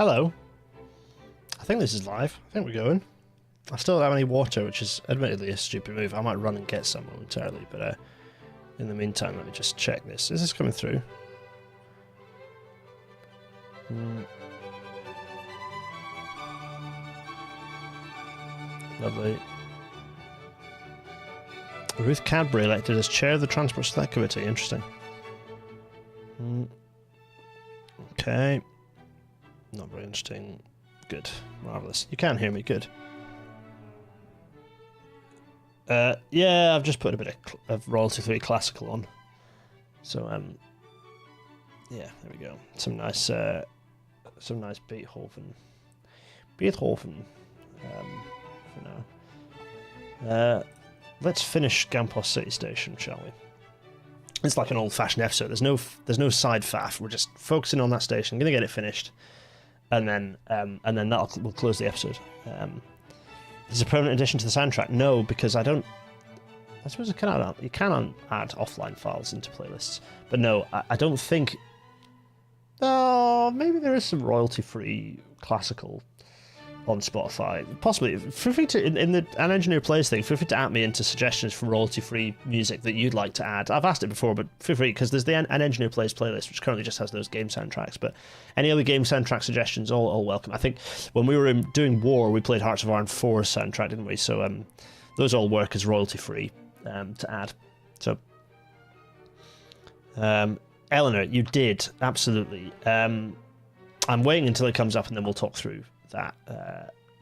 Hello. I think this is live. I think we're going. I still don't have any water, which is admittedly a stupid move. I might run and get some momentarily, but in the meantime, let me just check this. Is this coming through? Lovely. Ruth Cadbury elected as chair of the Transport Select Committee. Interesting. Okay. Not very interesting. Good. Marvellous. You can hear me. Good. Yeah, I've just put a bit of royalty-free classical on. So, yeah, there we go. Some nice Beethoven. Beethoven, for now. Let's finish Gampos City Station, shall we? It's like an old-fashioned episode. There's no side faff. We're just focusing on that station. I'm gonna get it finished, and then we'll close the episode. Is it a permanent addition to the soundtrack? No, because I suppose you can add offline files into playlists, but no, I don't think. Oh, maybe there is some royalty-free classical on Spotify. Possibly. Feel free to, in the An Engineer Plays thing, feel free to at me into suggestions for royalty-free music that you'd like to add. I've asked it before, but feel free, because there's the An Engineer Plays playlist, which currently just has those game soundtracks, but any other game soundtrack suggestions, all welcome. I think when we were doing War, we played Hearts of Iron 4's soundtrack, didn't we? So those all work as royalty-free to add. So, Eleanor, you did, absolutely. I'm waiting until it comes up, and then we'll talk through that,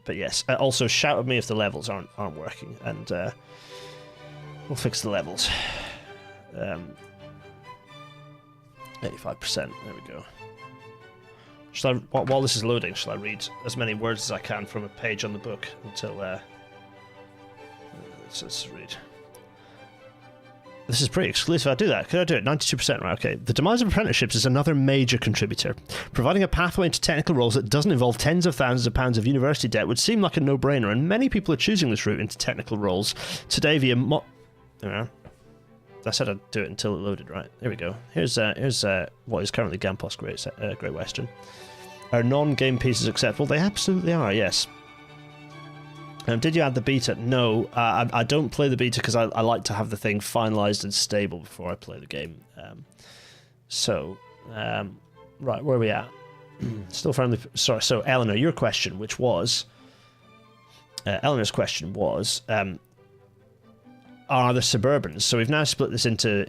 but yes, also shout at me if the levels aren't working, and we'll fix the levels. 85%. There we go. While this is loading, shall I read as many words as I can from a page on the book until let's read. This is pretty exclusive. I'll do that. Could I do it? 92%, right, okay. The demise of apprenticeships is another major contributor. Providing a pathway into technical roles that doesn't involve tens of thousands of pounds of university debt would seem like a no-brainer, and many people are choosing this route into technical roles today via I said I'd do it until it loaded, right? Here we go. Here's what is currently Gampos Great Western. Are non-game pieces acceptable? They absolutely are, yes. Did you add the beta? No, I don't play the beta because I like to have the thing finalized and stable before I play the game. Right, where are we at? Still firmly... Sorry, so Eleanor, your question, which was... Eleanor's question was, are the suburbans... So we've now split this into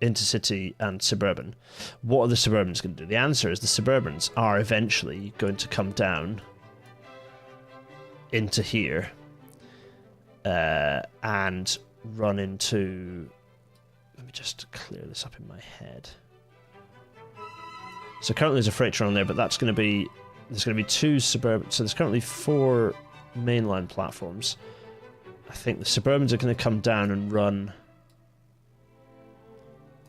intercity and suburban. What are the suburbans going to do? The answer is the suburbans are eventually going to come down into here and run into... Let me just clear this up in my head. So currently there's a freighter on there, but there's going to be two suburban. So there's currently 4 mainline platforms. I think the suburbans are going to come down and run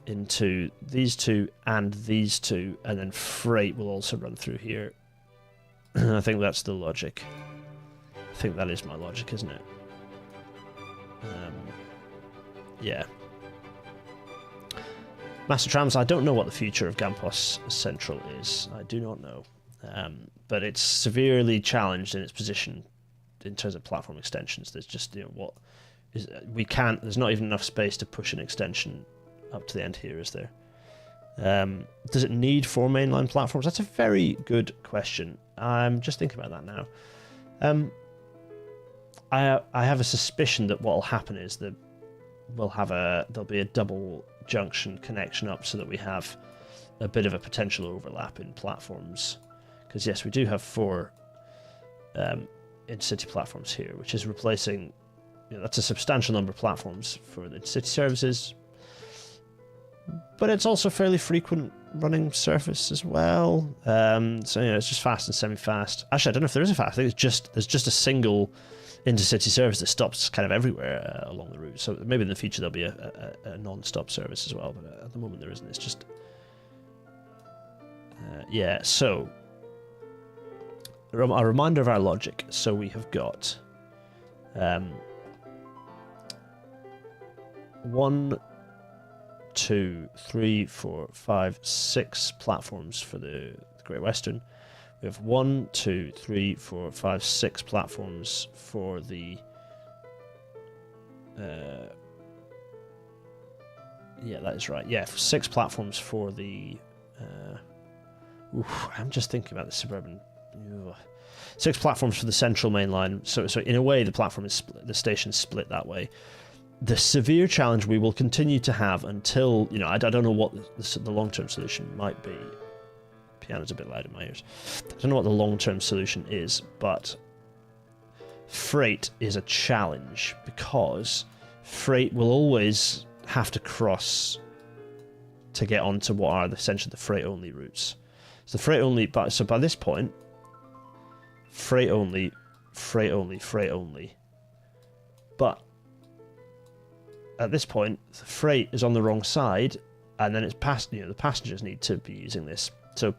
into these two and these two, and then freight will also run through here. I think that's the logic. I think that is my logic, isn't it? Yeah. Master Trams, I don't know what the future of Gampos Central is. I do not know. But it's severely challenged in its position in terms of platform extensions. There's just, there's not even enough space to push an extension up to the end here, is there? Does it need 4 mainline platforms? That's a very good question. I'm just thinking about that now. I have a suspicion that what will happen is that there'll be a double junction connection up so that we have a bit of a potential overlap in platforms. Because yes, we do have 4 intercity platforms here, which is replacing... that's a substantial number of platforms for the intercity services. But it's also fairly frequent running surface as well. So it's just fast and semi-fast. Actually, I don't know if there is a fast. I think there's just a single intercity service that stops kind of everywhere along the route. So maybe in the future there'll be a non-stop service as well, but at the moment there isn't. It's just... yeah, so... A reminder of our logic. So we have got... 1, 2, 3, 4, 5, 6 platforms for the Great Western. We have 1, 2, 3, 4, 5, 6 platforms for the... yeah, that is right. Yeah, 6 platforms for the... I'm just thinking about the suburban... 6 platforms for the central main line. So in a way, the platform is split, the station's split that way. The severe challenge we will continue to have until, you know, I don't know what the long-term solution might be. Piano's a bit loud in my ears. I don't know what the long-term solution is, but freight is a challenge because freight will always have to cross to get onto what are essentially the freight-only routes. So freight only, so by this point, freight only, freight only, freight only. But at this point, the freight is on the wrong side, and then it's the passengers need to be using this. So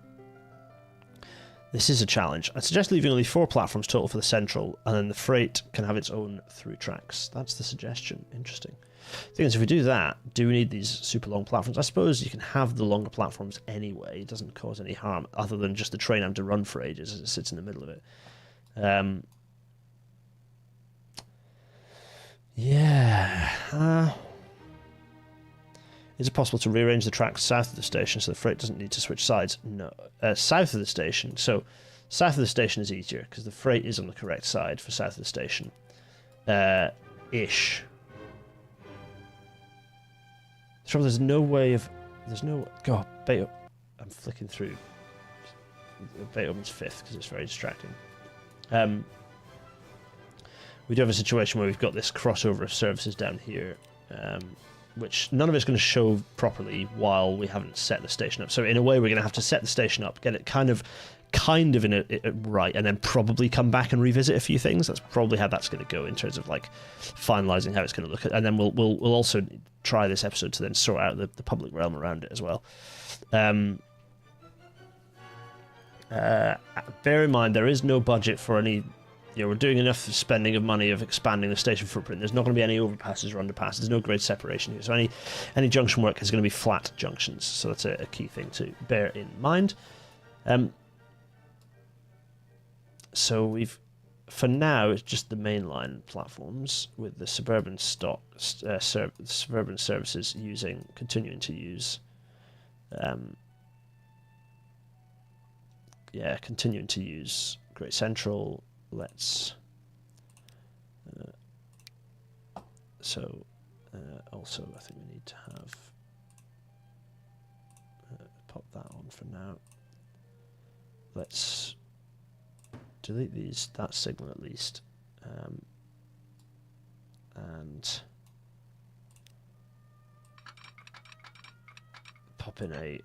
this is a challenge. I suggest leaving only 4 platforms total for the central, and then the freight can have its own through tracks. That's the suggestion. Interesting. The thing is, if we do that, do we need these super long platforms? I suppose you can have the longer platforms anyway. It doesn't cause any harm, other than just the train having to run for ages as it sits in the middle of it. Yeah. Is it possible to rearrange the tracks south of the station so the freight doesn't need to switch sides? No. South of the station. So south of the station is easier because the freight is on the correct side for south of the station. Ish. So there's no way of... There's no... God, Beethoven... I'm flicking through Beethoven's Fifth because it's very distracting. We do have a situation where we've got this crossover of services down here, which none of it's going to show properly while we haven't set the station up. So in a way, we're going to have to set the station up, get it kind of in a right, and then probably come back and revisit a few things. That's probably how that's going to go in terms of like finalizing how it's going to look. And then we'll also try this episode to then sort out the public realm around it as well. Bear in mind, there is no budget for any... You know, we're doing enough spending of money of expanding the station footprint. There's not going to be any overpasses or underpasses. There's no grade separation here. So any junction work is going to be flat junctions. So that's a key thing to bear in mind. So we've... For now, it's just the mainline platforms with the suburban suburban services continuing to use... continuing to use Great Central. Let's also I think we need to have pop that on for now. Let's delete that signal at least, and pop in a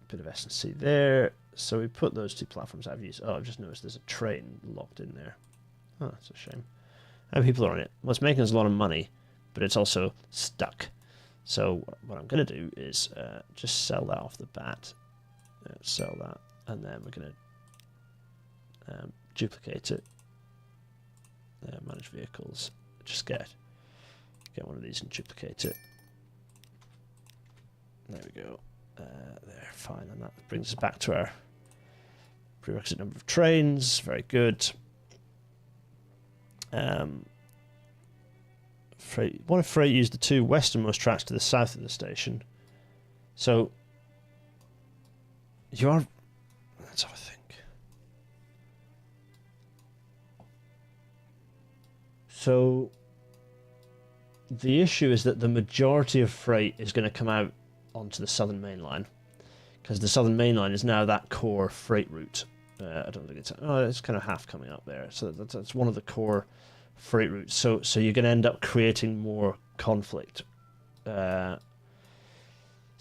bit of S&C there. So we put those 2 platforms out of use. Oh, I've just noticed there's a train locked in there. Oh, that's a shame. How many people are on it? Well, it's making us a lot of money, but it's also stuck. So what I'm going to do is just sell that off the bat. Sell that. And then we're going to duplicate it. Manage vehicles. Just get one of these and duplicate it. There we go. There, fine. And that brings us back to our prerequisite number of trains. Very good. What if freight used the 2 westernmost tracks to the south of the station? So you are... Let's have a think. So the issue is that the majority of freight is going to come out onto the southern main line, because the southern main line is now that core freight route. I don't think it's kind of half coming up there, so that's one of the core freight routes. So you're going to end up creating more conflict. It's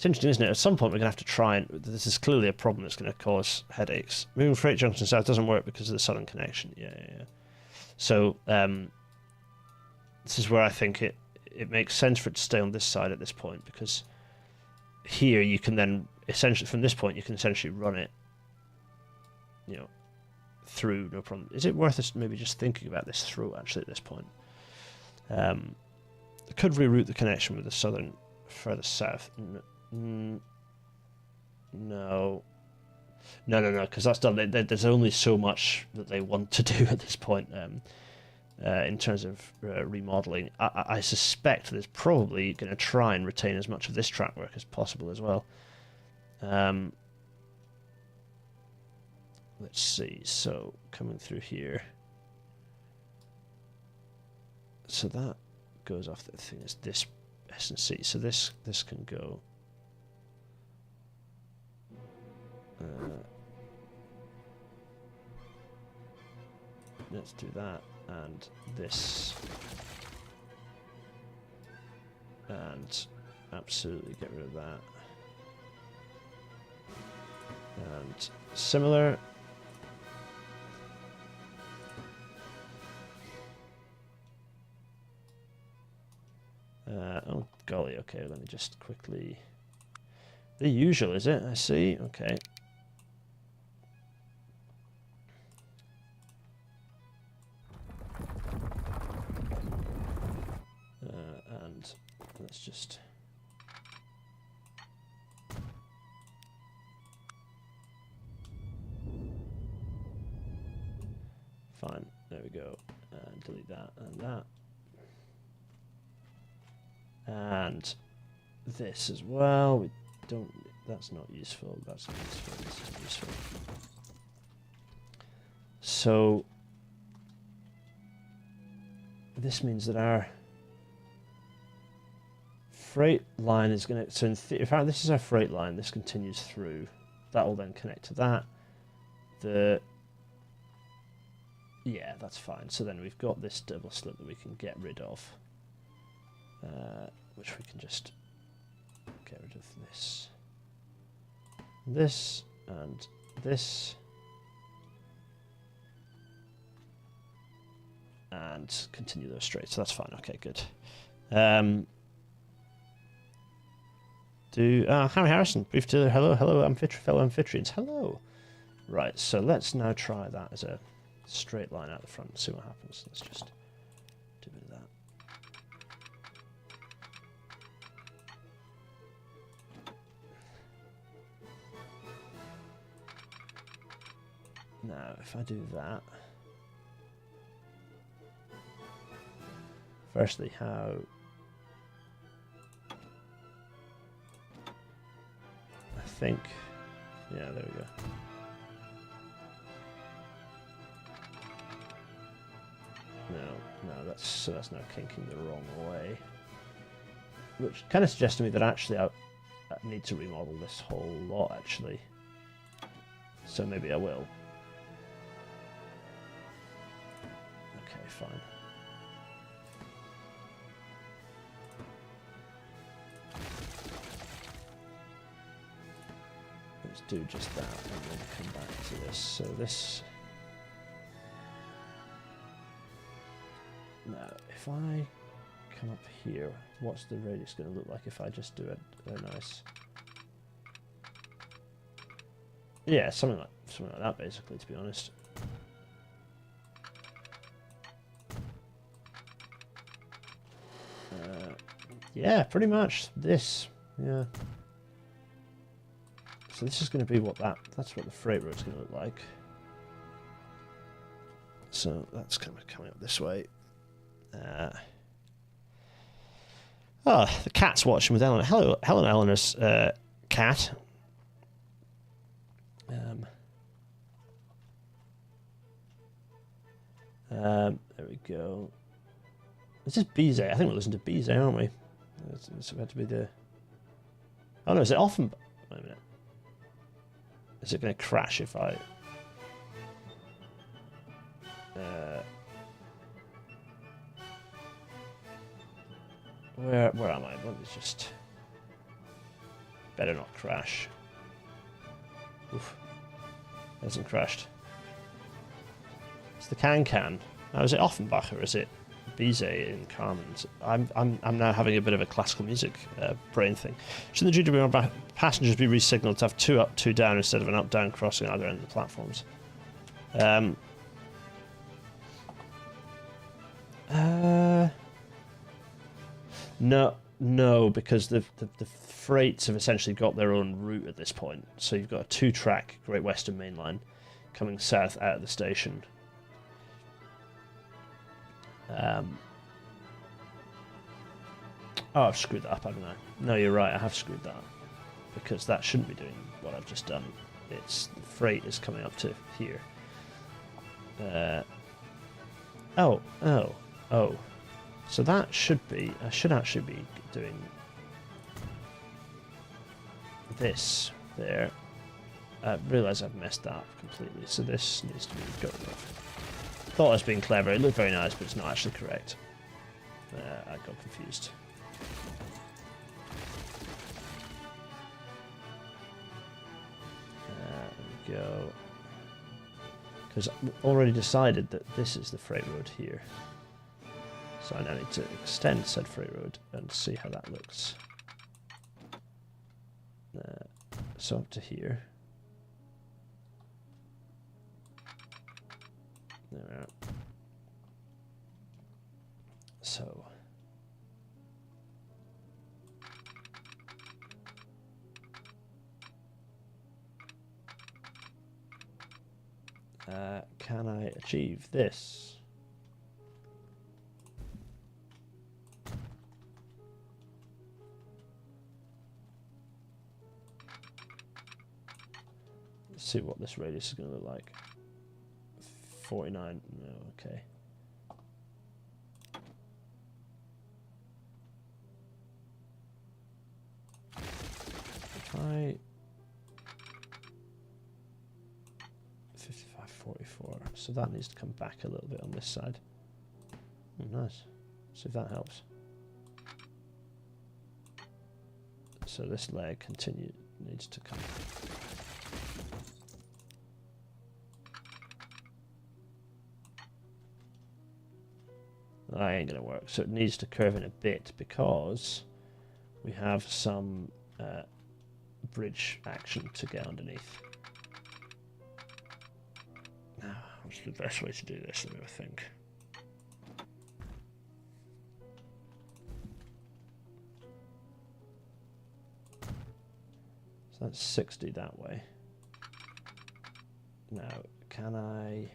interesting, isn't it? At some point we're going to have to try and... This is clearly a problem that's going to cause headaches. Moving freight junction south doesn't work because of the southern connection. Yeah. So this is where I think it makes sense for it to stay on this side at this point, because here you can then essentially, from this point, you can essentially run it, you know, through, no problem. Is it worth us maybe just thinking about this through, actually, at this point? I could reroute the connection with the southern further south. No. No, no, no, because that's done. There's only so much that they want to do at this point in terms of remodeling. I suspect that it's probably going to try and retain as much of this track work as possible as well. Let's see. So coming through here. So that goes off. The thing is this S&C. So this can go. Let's do that, and this, and absolutely get rid of that, and similar. Oh golly, okay, let me just quickly. The usual, is it? I see, okay. And let's just fine, there we go, and delete that and that, and this as well. We don't, that's not useful, that's not useful, this isn't useful. So this means that our freight line is going to, so if this is our freight line, this continues through, that will then connect to that. Yeah, that's fine. So then we've got this double slip that we can get rid of, which we can just get rid of this, and this, and continue those straight. So that's fine. Okay, good. Harry Harrison, brief to hello, fellow amphitrians, hello. Right, so let's now try that as a straight line out the front and see what happens. Let's just do a bit of that. Now, if I do that, firstly, how I think, yeah, there we go. No, that's now kinking the wrong way, which kind of suggests to me that actually I need to remodel this whole lot actually. So maybe I will. Okay, fine. Let's do just that and then come back to this. So this. Now, if I come up here, what's the radius going to look like if I just do a nice, yeah, something like that, basically, to be honest. Yeah, pretty much this. Yeah. So this is going to be that's what the freight road's going to look like. So that's kind of coming up this way. The cat's watching with Eleanor. Hello, Eleanor's cat. There we go. This is Bizet. I think we'll listen to Bizet, aren't we? It's about to be the. Oh no, is it Offenbach? Wait a minute. Is it going to crash if I? Where am I? Let me just. Better not crash. Oof. It hasn't crashed. It's the can. Now, is it Offenbach or is it Bizet in Carmen's? I'm now having a bit of a classical music brain thing. Shouldn't the GWR passengers be re-signalled to have 2 up, 2 down instead of an up-down crossing either end of the platforms? No, No, because the freights have essentially got their own route at this point. So you've got a 2-track Great Western Main Line coming south out of the station. Oh, I've screwed that up, haven't I? No, you're right, I have screwed that up. Because that shouldn't be doing what I've just done. It's the freight is coming up to here. Oh. So that should be... I should actually be doing this there. I realise I've messed that up completely, so this needs to be going off. Thought I was being clever. It looked very nice, but it's not actually correct. I got confused. There we go. Because I've already decided that this is the freight road here. So I now need to extend said freight road and see how that looks. So up to here. There we are. So. Can I achieve this? Let's see what this radius is going to look like. 49. No, okay. If I 55, 44. So that needs to come back a little bit on this side. Oh, nice. See if that helps. So this leg needs to come. That ain't gonna work. So it needs to curve in a bit because we have some bridge action to get underneath. Now, what's the best way to do this? Let me think. So that's 60 that way. Now, can I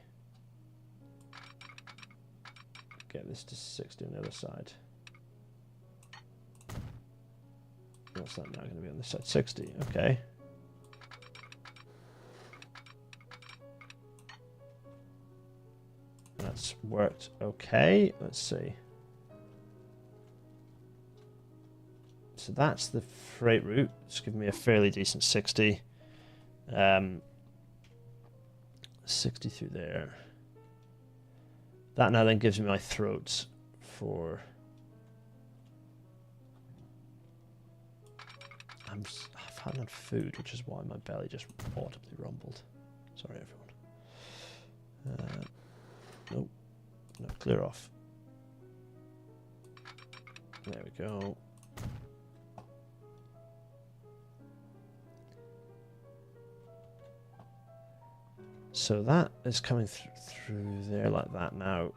get this to 60 on the other side? What's that now going to be on this side? 60, okay. That's worked okay. Let's see. So that's the freight route. It's given me a fairly decent 60. 60 through there. That now then gives me my throats for... I've had enough food, which is why my belly just audibly rumbled. Sorry, everyone. Nope. No, clear off. There we go. So that is coming through there like that now.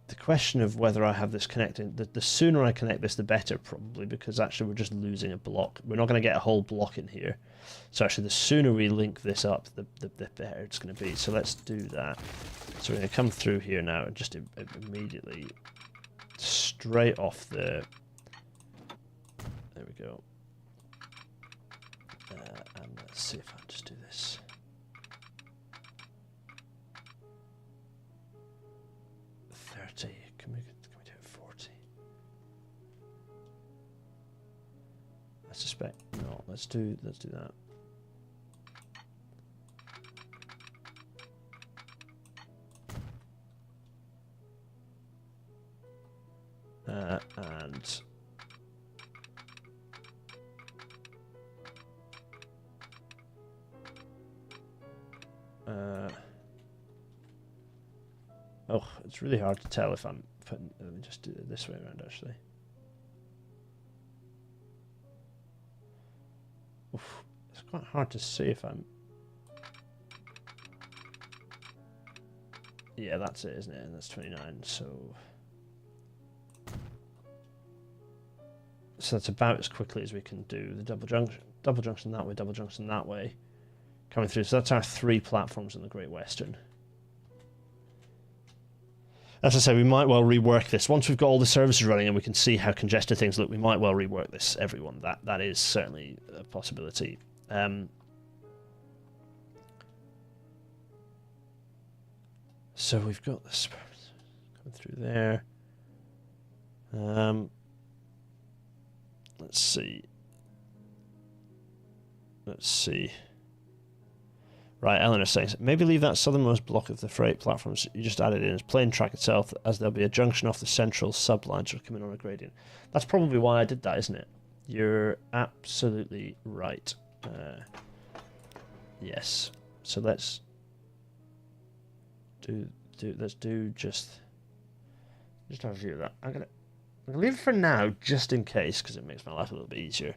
The question of whether I have this connecting, the sooner I connect this, the better, probably, because actually we're just losing a block. We're not going to get a whole block in here. So actually, the sooner we link this up, the better it's going to be. So let's do that. So we're going to come through here now and just immediately straight off the... There we go. And let's see if I can just do this. Can we do it 40? I suspect not. Let's do that. And oh, it's really hard to tell if I'm putting... Let me just do it this way around, actually. Oof, it's quite hard to see if I'm... Yeah, that's it, isn't it? And that's 29, so... So that's about as quickly as we can do the double junction that way, double junction that way, coming through. So that's our 3 platforms in the Great Western. As I say, we might well rework this. Once we've got all the services running and we can see how congested things look, we might well rework this, everyone. That is certainly a possibility. So we've got this coming through there. Let's see. Right, Eleanor says, maybe leave that southernmost block of the freight platforms you just added in as plain track itself, as there'll be a junction off the central sublines which will come in on a gradient. That's probably why I did that, isn't it? You're absolutely right. Yes. So let's do just have a view of that. I'm gonna leave it for now, just in case, because it makes my life a little bit easier.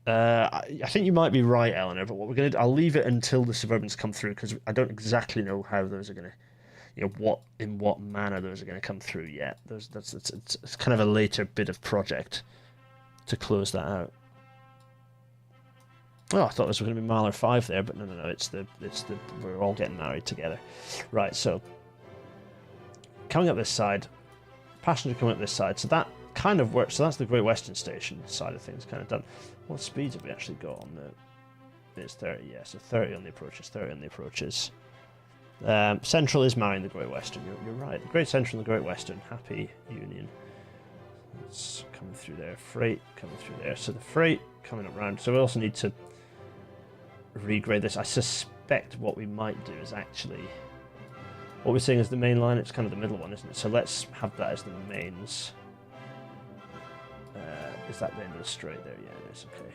I think you might be right, Eleanor, but what we're gonna I'll leave it until the Suburbans come through, because I don't exactly know how those are gonna, in what manner those are gonna come through yet. It's kind of a later bit of project to close that out. Oh, I thought this was going to be Mahler 5 there, but no, it's the we're all getting married together. Right, so coming up this side, passenger coming up this side, so that kind of works. So that's the Great Western Station side of things kind of done. What speeds have we actually got on the... It's 30, yeah, so 30 on the approaches, 30 on the approaches. Central is marrying the Great Western, you're right. The Great Central and the Great Western, happy union. It's coming through there, freight coming through there. So the freight coming up round, so we also need to regrade this. I suspect what we might do is actually, what we're seeing as the main line, it's kind of the middle one, isn't it? So let's have that as the mains. Is that the end of the straight there? Yeah, it is. Okay.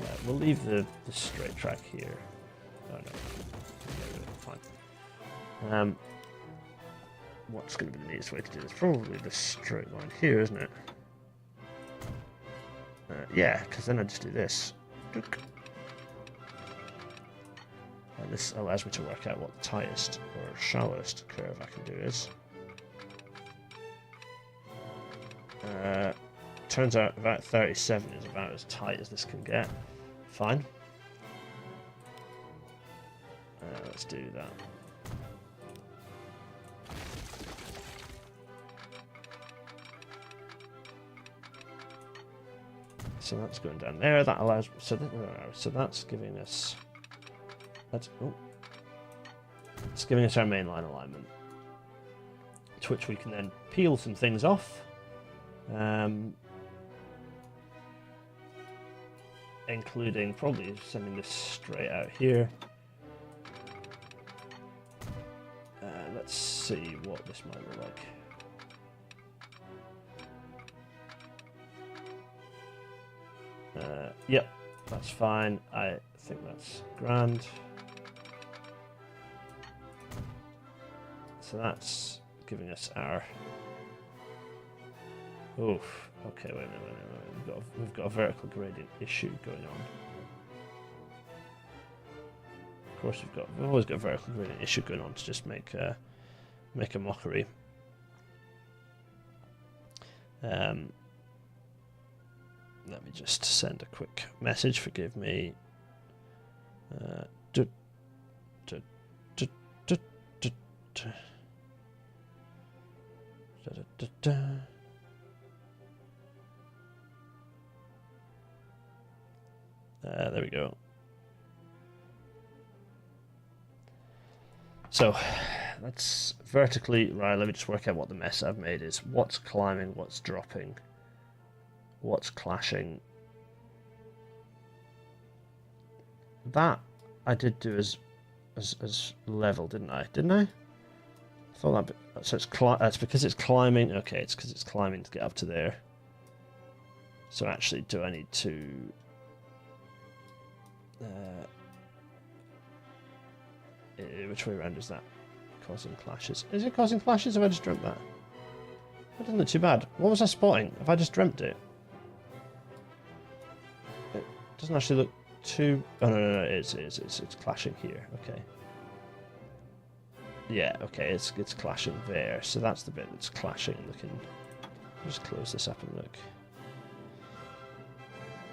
Yeah, we'll leave the straight track here. Oh no. Yeah, fine. What's going to be the neatest way to do this? Probably the straight line here, isn't it? Yeah, because then I just do this. And this allows me to work out what the tightest or shallowest curve I can do is. Turns out about 37 is about as tight as this can get. Fine. Let's do that. So that's going down there. That allows. So that's giving us. It's giving us our mainline alignment, to which we can then peel some things off, including probably sending this straight out here. Let's see what this might look like. Yep, that's fine. I think that's grand. So that's giving us our... Oof. Okay, wait a minute. We've got a vertical gradient issue going on. Of course, we've always got a vertical gradient issue going on to just make a mockery. Let me just send a quick message. Forgive me. There we go. So let's vertically, right, let me just work out what the mess I've made is. What's climbing, what's dropping, what's clashing. That I did do as level, didn't I? I thought that, so it's because it's climbing. Okay, it's because it's climbing to get up to there. So actually, do I need to... which way around is that causing clashes? Is it causing clashes? Have I just dreamt that? That doesn't look too bad. What was I spotting? Have I just dreamt it? It doesn't actually look too... Oh no, it's clashing here. Okay. Yeah, okay, it's clashing there. So that's the bit that's clashing. Looking, just close this up and look.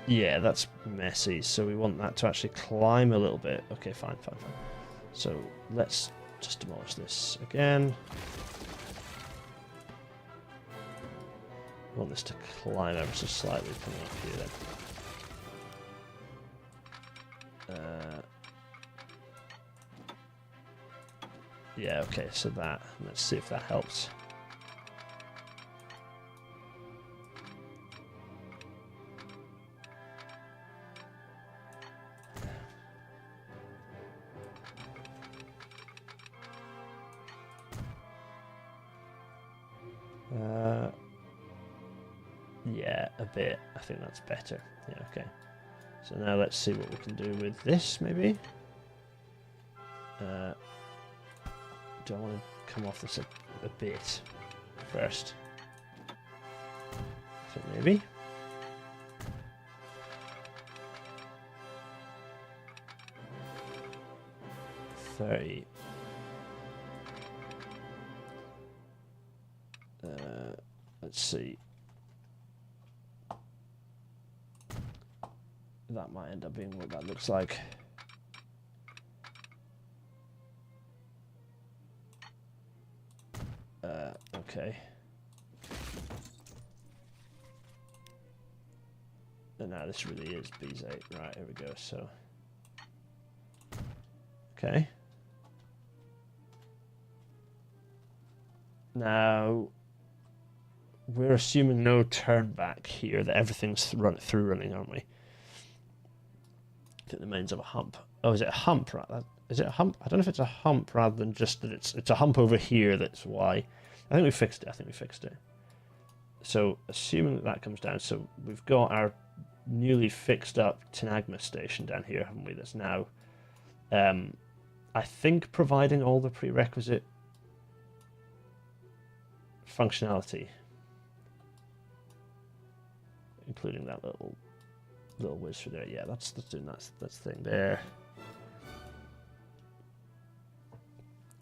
Yeah, that's messy. So we want that to actually climb a little bit. Okay, fine. So let's just demolish this again. I want this to climb ever so slightly coming up here then. Yeah, okay, so that. Let's see if that helps. Yeah, a bit. I think that's better. Yeah, okay. So now let's see what we can do with this, maybe. Do I want to come off this a bit first? I think maybe. $30. Let's see. That might end up being what that looks like. Okay. And now this really is B's 8. Right, here we go. So, okay. Now, we're assuming no turn back here, that everything's running, aren't we? I think the mains of a hump. Oh, is it a hump? Right? Is it a hump? I don't know if it's a hump rather than just that it's a hump over here. That's why. I think we fixed it. So, assuming that comes down, so we've got our newly fixed up Tinagma station down here, haven't we? That's now, I think, providing all the prerequisite functionality, including that little whiz through there. Yeah, that's doing that thing there.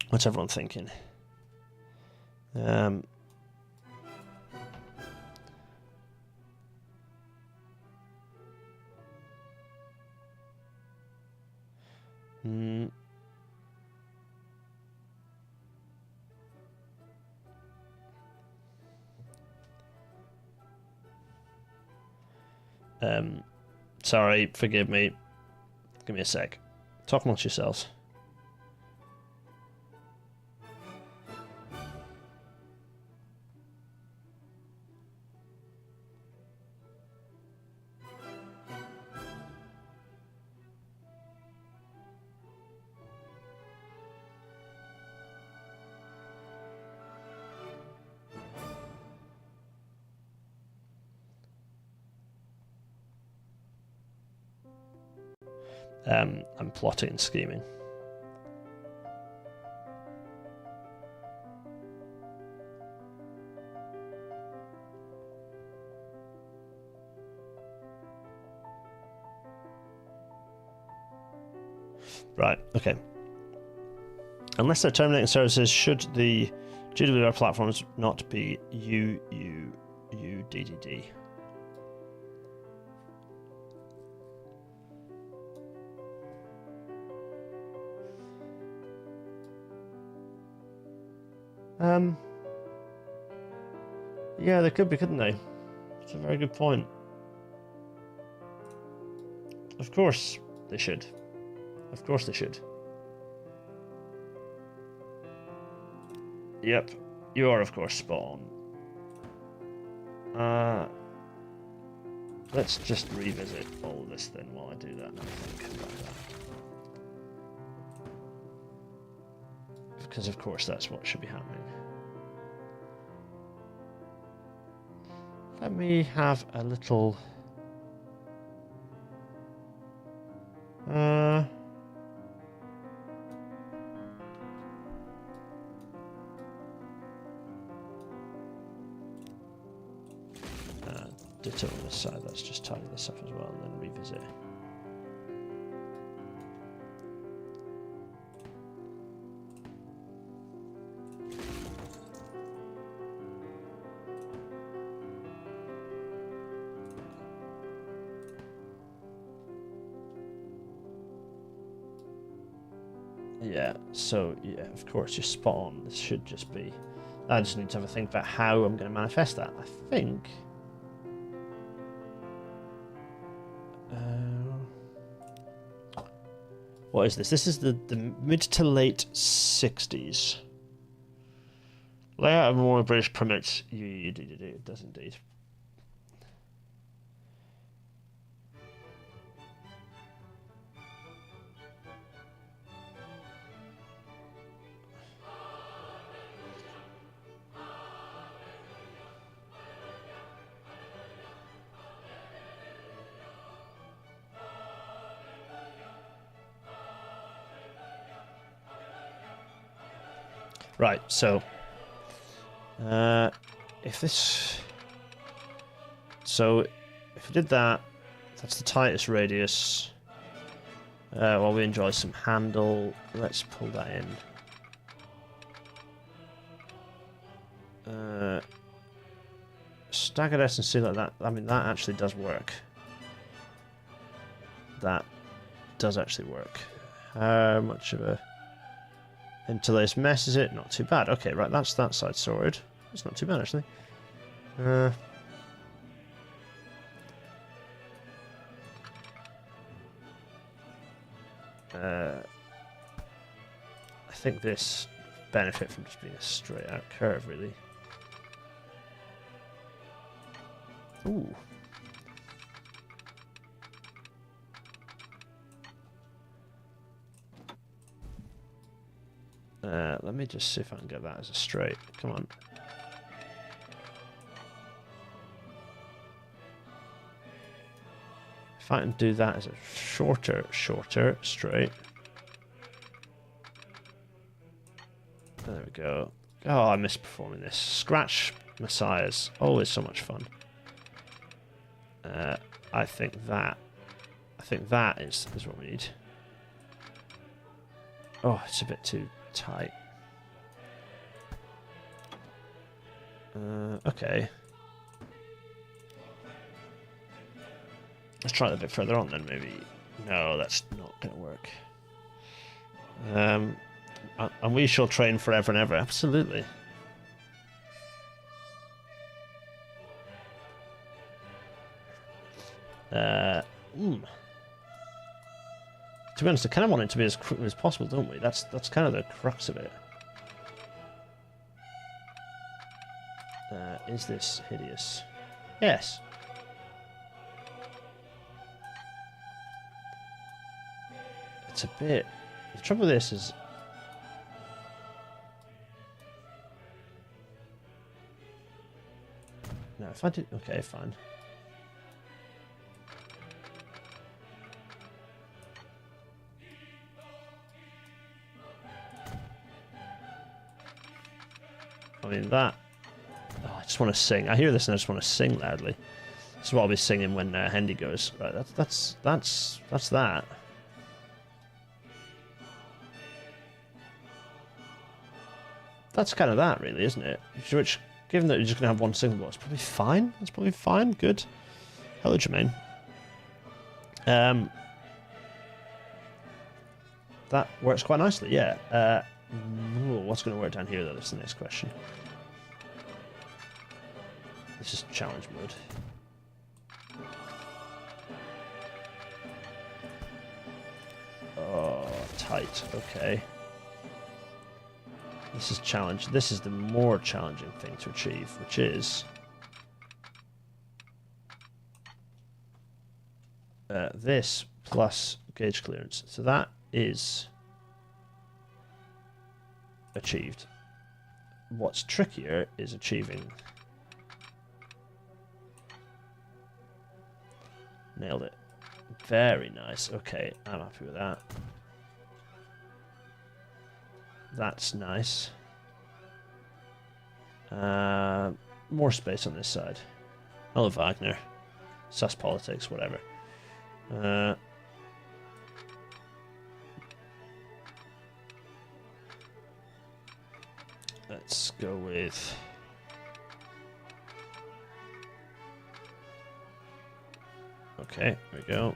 What's everyone thinking? Sorry, forgive me. Give me a sec. Talk amongst yourselves. I'm plotting and scheming. Right, okay. Unless they're terminating services, should the GWR platforms not be UUUDDD? Yeah, they could be, couldn't they? It's a very good point. Of course they should. Of course they should. Yep, you are of course spot on. Let's just revisit all this then while I do that and think about that. Because of course that's what should be happening. Let me have a little... ditto on this side. Let's just tidy this up as well and then revisit. Yeah, so, yeah, of course, you're spot on. This should just be... I just need to have a think about how I'm going to manifest that. I think... what is this? This is the mid to late 60s. Layout of more British permits. It does indeed. Right, so if this, so if we did that, that's the tightest radius. While we enjoy some handle, let's pull that in. Staggered S&C like that. I mean, that actually does work. That does actually work. How much of a interlaced mess is it? Not too bad. Okay, right, that's that side sorted. It's not too bad, actually. I think this benefit from just being a straight out curve, really. Ooh. Let me just see if I can get that as a straight. Come on. If I can do that as a shorter straight. There we go. Oh, I'm misperforming this. Scratch Messiahs. Always so much fun. I think that is what we need. Oh, it's a bit too tight. Okay. Let's try it a bit further on then, maybe. No, that's not going to work. And we shall train forever and ever. Absolutely. To be honest, I kind of want it to be as quick as possible, don't we? That's kind of the crux of it. Is this hideous? Yes. It's a bit... The trouble with this is... No, if I do... Okay, fine. I mean, that... Oh, I just want to sing. I hear this and I just want to sing loudly. This is what I'll be singing when Hendy goes. Right, that's that. That's kind of that, really, isn't it? Which, given that you're just going to have one single ball, it's probably fine. It's probably fine. Good. Hello, Jermaine. That works quite nicely, yeah. What's going to work down here, though? That's the next question. This is challenge mode. Oh, tight. Okay. This is challenge. This is the more challenging thing to achieve, which is this plus gauge clearance. So that is achieved. What's trickier is achieving. Nailed it. Very nice. Okay, I'm happy with that. That's nice. More space on this side. Hello, Wagner. Sus politics, whatever. Let's go with... Okay, there we go.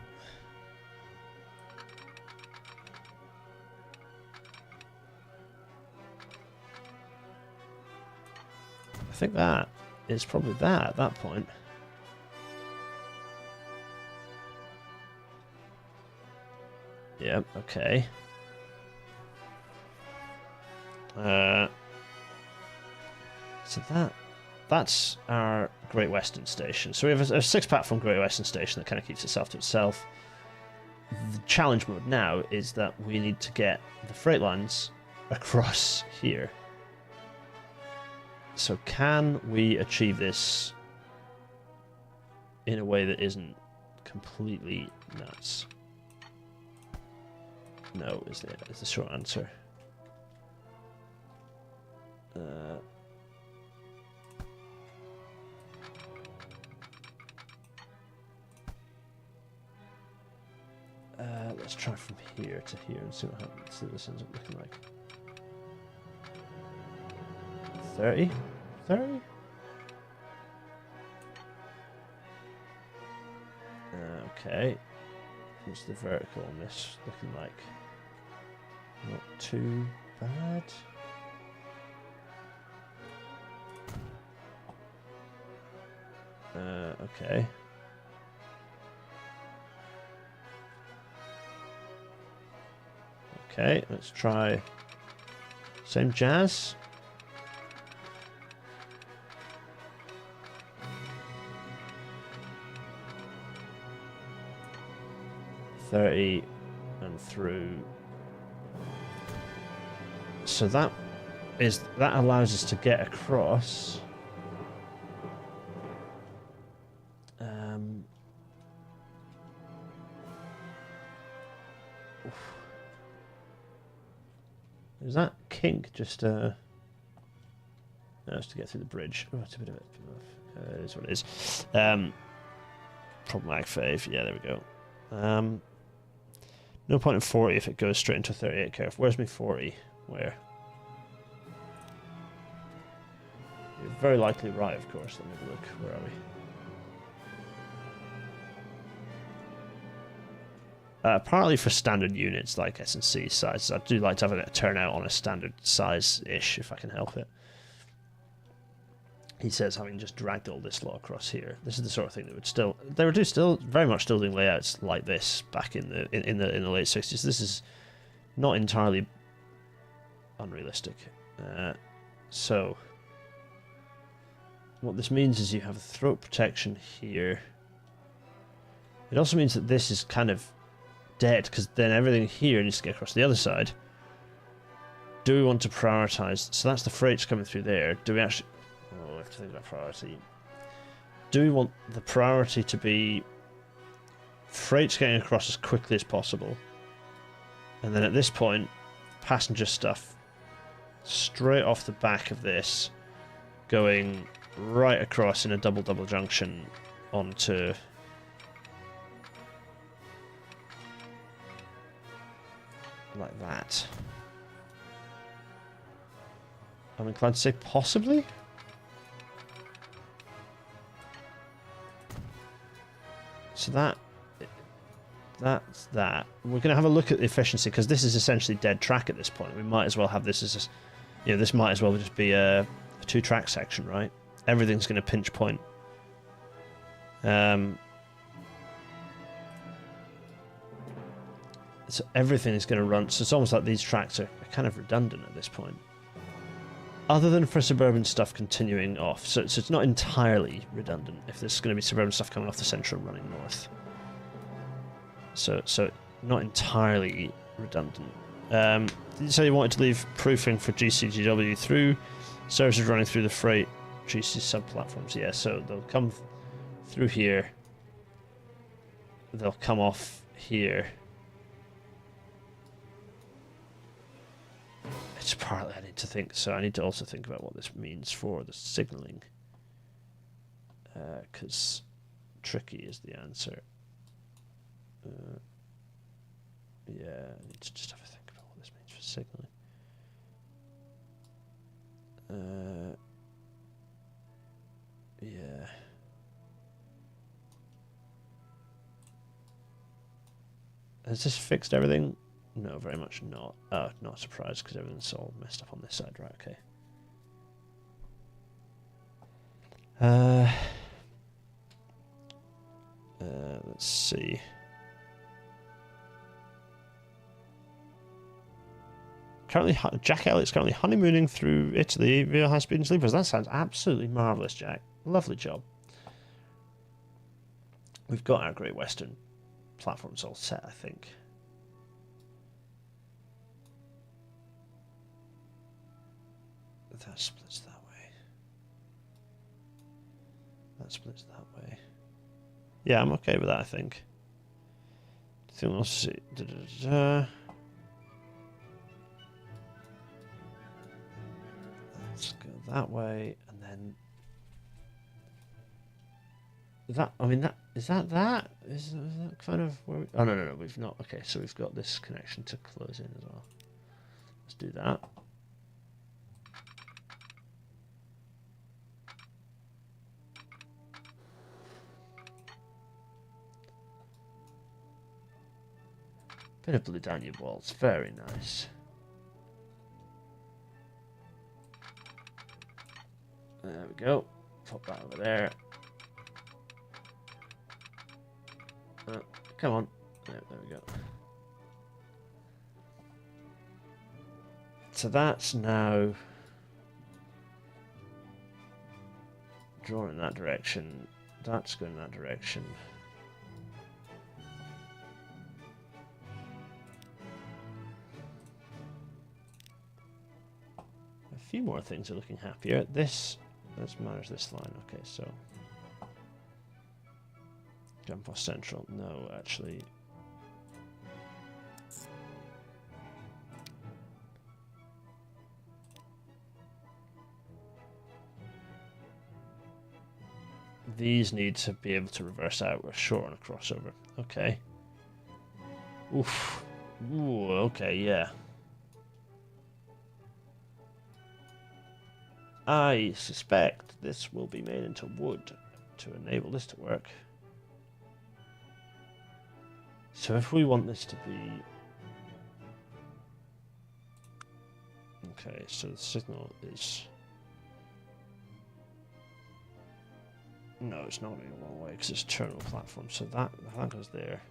think that is probably that at that point. Yep, okay. So that's our Great Western Station. So we have a 6-platform Great Western Station that kind of keeps itself to itself. The challenge mode now is that we need to get the freight lines across here. So can we achieve this in a way that isn't completely nuts? No, is the short answer. Let's try from here to here and see what happens. See what this ends up looking like. 30? 30? Okay. What's the vertical on this looking like? Not too bad. Okay. Okay, let's try same jazz. $30 and through. So that allows us to get across. Is that kink just no, it's to get through the bridge. Oh, it's a bit of it. It is what it is. Problematic fave. Yeah, there we go. No point in 40 if it goes straight into 38 curve. Where's my 40? Where? You're very likely right, of course. Let me have a look. Where are we? Partly for standard units like S&C sizes. I do like to have a turnout on a standard size-ish, if I can help it. He says, having just dragged all this lot across here, this is the sort of thing that would still... They were still very much still doing layouts like this back in the late 60s. This is not entirely unrealistic. So, what this means is you have throat protection here. It also means that this is kind of dead, because then everything here needs to get across the other side. Do we want to prioritize? So that's the freight's coming through there. Do we actually... Oh, we have to think about priority. Do we want the priority to be freight's getting across as quickly as possible, and then at this point, passenger stuff straight off the back of this, going right across in a double junction onto... like that. I'm inclined to say possibly. So that's that. We're going to have a look at the efficiency, because this is essentially dead track at this point. We might as well have this as a, this might as well just be a 2-track section, right? Everything's going to pinch point. So everything is going to run. So it's almost like these tracks are kind of redundant at this point, other than for suburban stuff continuing off. So it's not entirely redundant if there's going to be suburban stuff coming off the central and running north. So not entirely redundant. Did you say you wanted to leave proofing for GCGW through services running through the freight GC sub-platforms? Yeah, so they'll come through here. They'll come off here. It's partly I need to think, so I need to also think about what this means for the signaling, because tricky is the answer. Yeah, I need to just have a think about what this means for signaling. Yeah. Has this fixed everything? No, very much not. Oh, not surprised, because everything's all messed up on this side. Right, okay. Uh, let's see. Currently, Jack Elliott's currently honeymooning through Italy via high-speed and sleepers. That sounds absolutely marvellous, Jack. Lovely job. We've got our Great Western platforms all set, I think. That splits that way. That splits that way. Yeah, I'm okay with that, I think. Let's see. Let's go that way, and then that. I mean, is that kind of where? Oh no, we've not. Okay, so we've got this connection to close in as well. Let's do that. Bit of blue down your walls, very nice. There we go. Pop that over there. Come on. There we go. So that's now drawn in that direction. That's going in that direction. A few more things are looking happier. Let's manage this line. Okay, so Gampos Central. No, actually. These need to be able to reverse out. We're short on a crossover. Okay. Oof. Ooh, okay, yeah. I suspect this will be made into wood to enable this to work. So if we want this to be... Okay, so the signal is... No, it's not going a long way because it's a terminal platform, so that goes there.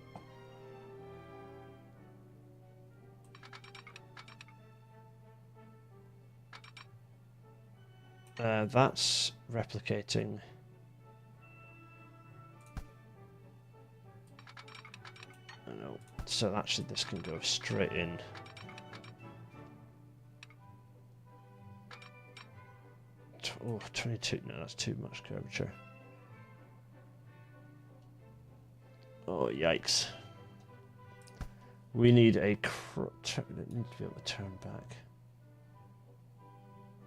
That's replicating. I know. So actually this can go straight in. Oh, 22. No, that's too much curvature. Oh, yikes. We need a... It needs to be able to turn back.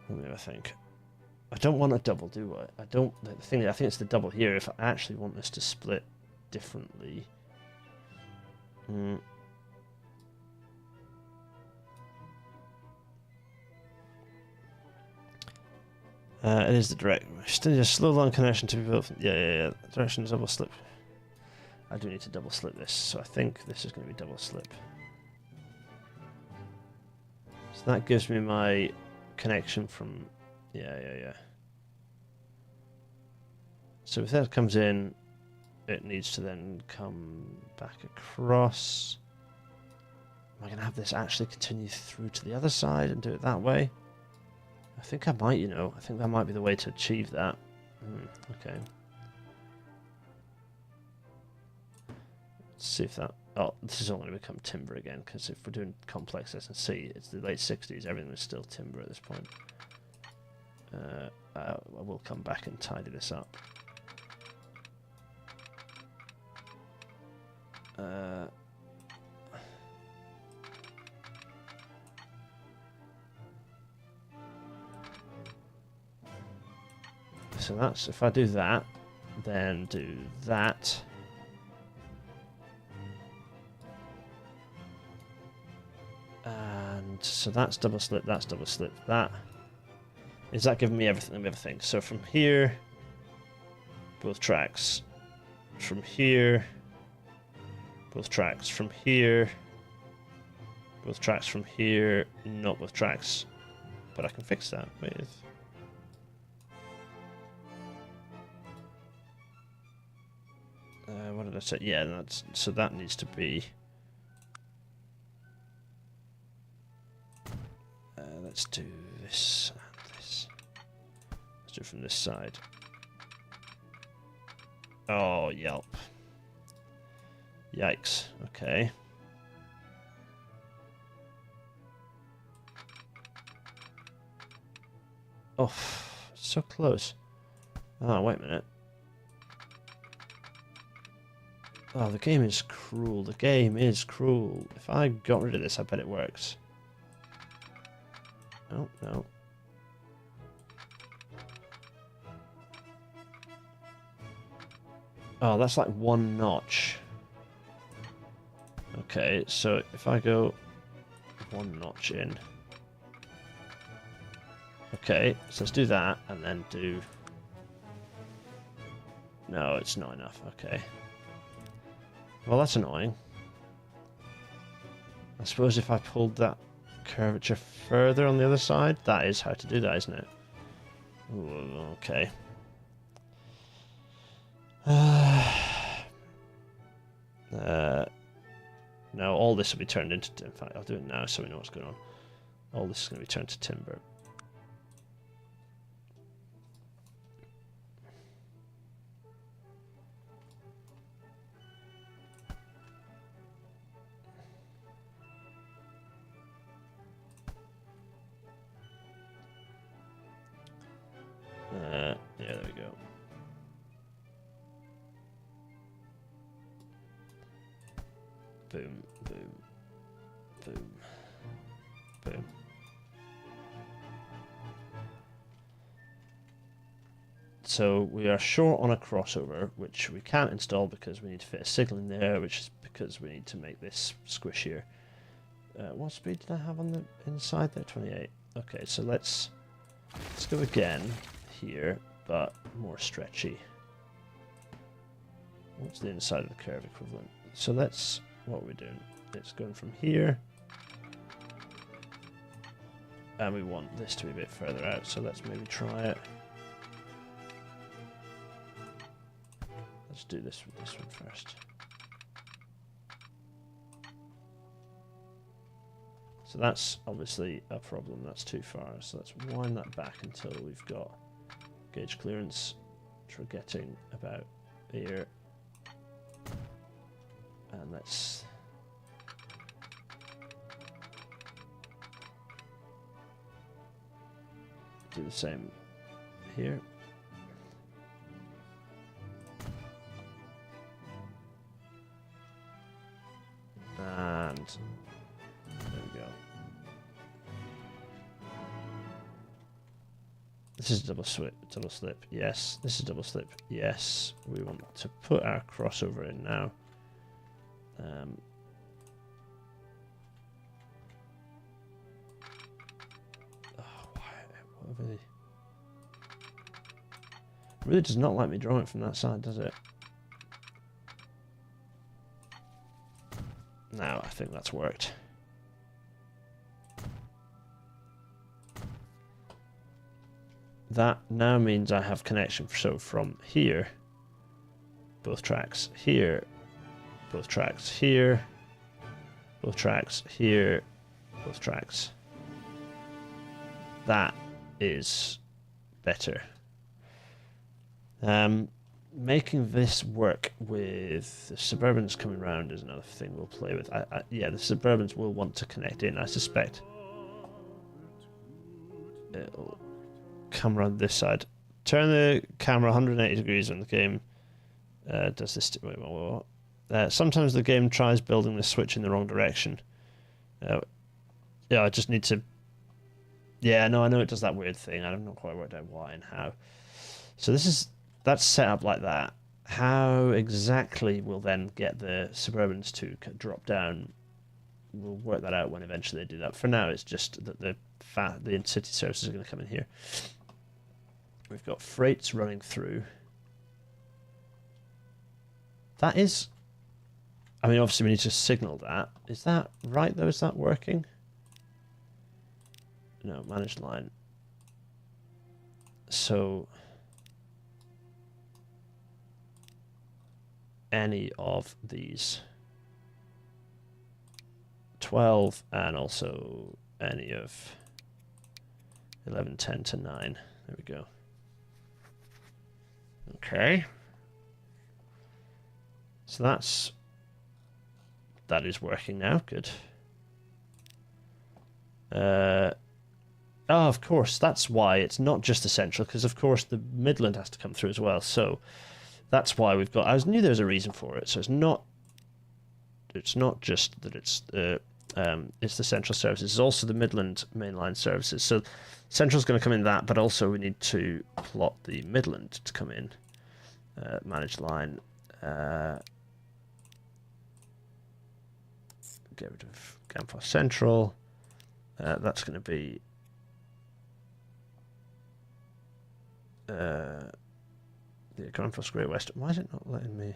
Let me have a think. I don't want a double, do I? I don't... The thing is, I think it's the double here. If I actually want this to split differently... it is the direct... Still need a slow line connection to be built... Yeah. Direction is double slip. I do need to double slip this, so I think this is going to be double slip. So that gives me my connection from... Yeah. So if that comes in, it needs to then come back across. Am I going to have this actually continue through to the other side and do it that way? I think I might, you know. I think that might be the way to achieve that. Okay. Let's see if that... Oh, this is all going to become timber again, because if we're doing complex S&C, it's the late 60s, everything is still timber at this point. I will come back and tidy this up. So that's... If I do that, then do that... And so that's double slip, that's double slip, that. Is that giving me everything? So from here, both tracks. From here, both tracks. From here, both tracks. From here, not both tracks. But I can fix that with... That's it. Yeah, that's so that needs to be. Let's do this and this. Let's do it from this side. Oh, yelp. Yikes. Okay. Oh, so close. Oh, wait a minute. Oh, the game is cruel. The game is cruel. If I got rid of this, I bet it works. Oh, no. Oh, that's like one notch. Okay, so if I go one notch in. Okay, so let's do that and then do... No, it's not enough. Okay. Well, that's annoying. I suppose if I pulled that curvature further on the other side, that is how to do that, isn't it? Ooh, okay. No, all this will be turned into... In fact, I'll do it now so we know what's going on. All this is going to be turned to timber. Yeah, there we go. Boom, boom, boom, boom. So we are short on a crossover, which we can't install because we need to fit a signal in there, which is because we need to make this squishier. What speed did I have on the inside there? 28. Okay, so let's go again here, but more stretchy. What's the inside of the curve equivalent? So that's what we're doing. It's going from here, and we want this to be a bit further out, so let's maybe try it. Let's do this with this one first. So that's obviously a problem. That's too far. So let's wind that back until we've got gauge clearance, which we're getting about here. And let's do the same here. And there we go. This is double slip, yes. This is double slip, yes. We want to put our crossover in now. It really does not like me drawing it from that side, does it? Now I think that's worked. That now means I have connection. So from here, both tracks here, both tracks here, both tracks here, both tracks. That is better. Making this work with the Suburbans coming around is another thing we'll play with. Yeah, the Suburbans will want to connect in, I suspect. It'll come around this side. Turn the camera 180 degrees when the game does this. Wait, what? Sometimes the game tries building the switch in the wrong direction. Yeah, I just need to... Yeah, no, I know it does that weird thing. I've not quite worked out why and how. So that's set up like that. How exactly we'll then get the Suburbans to drop down, we'll work that out when eventually they do that. For now, it's just that the city services are going to come in here. We've got freights running through. That is... I mean, obviously we need to signal that. Is that right, though? Is that working? No, managed line. So... any of these 12 and also any of 11, 10 to 9. There we go. Okay. So that is working now. Good. Oh, of course, that's why it's not just the central, because of course the Midland has to come through as well. So that's why we've got. I knew there was a reason for it. So it's not just that it's the central services. It's also the Midland mainline services. So central's going to come in that, but also we need to plot the Midland to come in. Manage line. Get rid of Gampos Central. That's going to be the Gampos Great West. Why is it not letting me?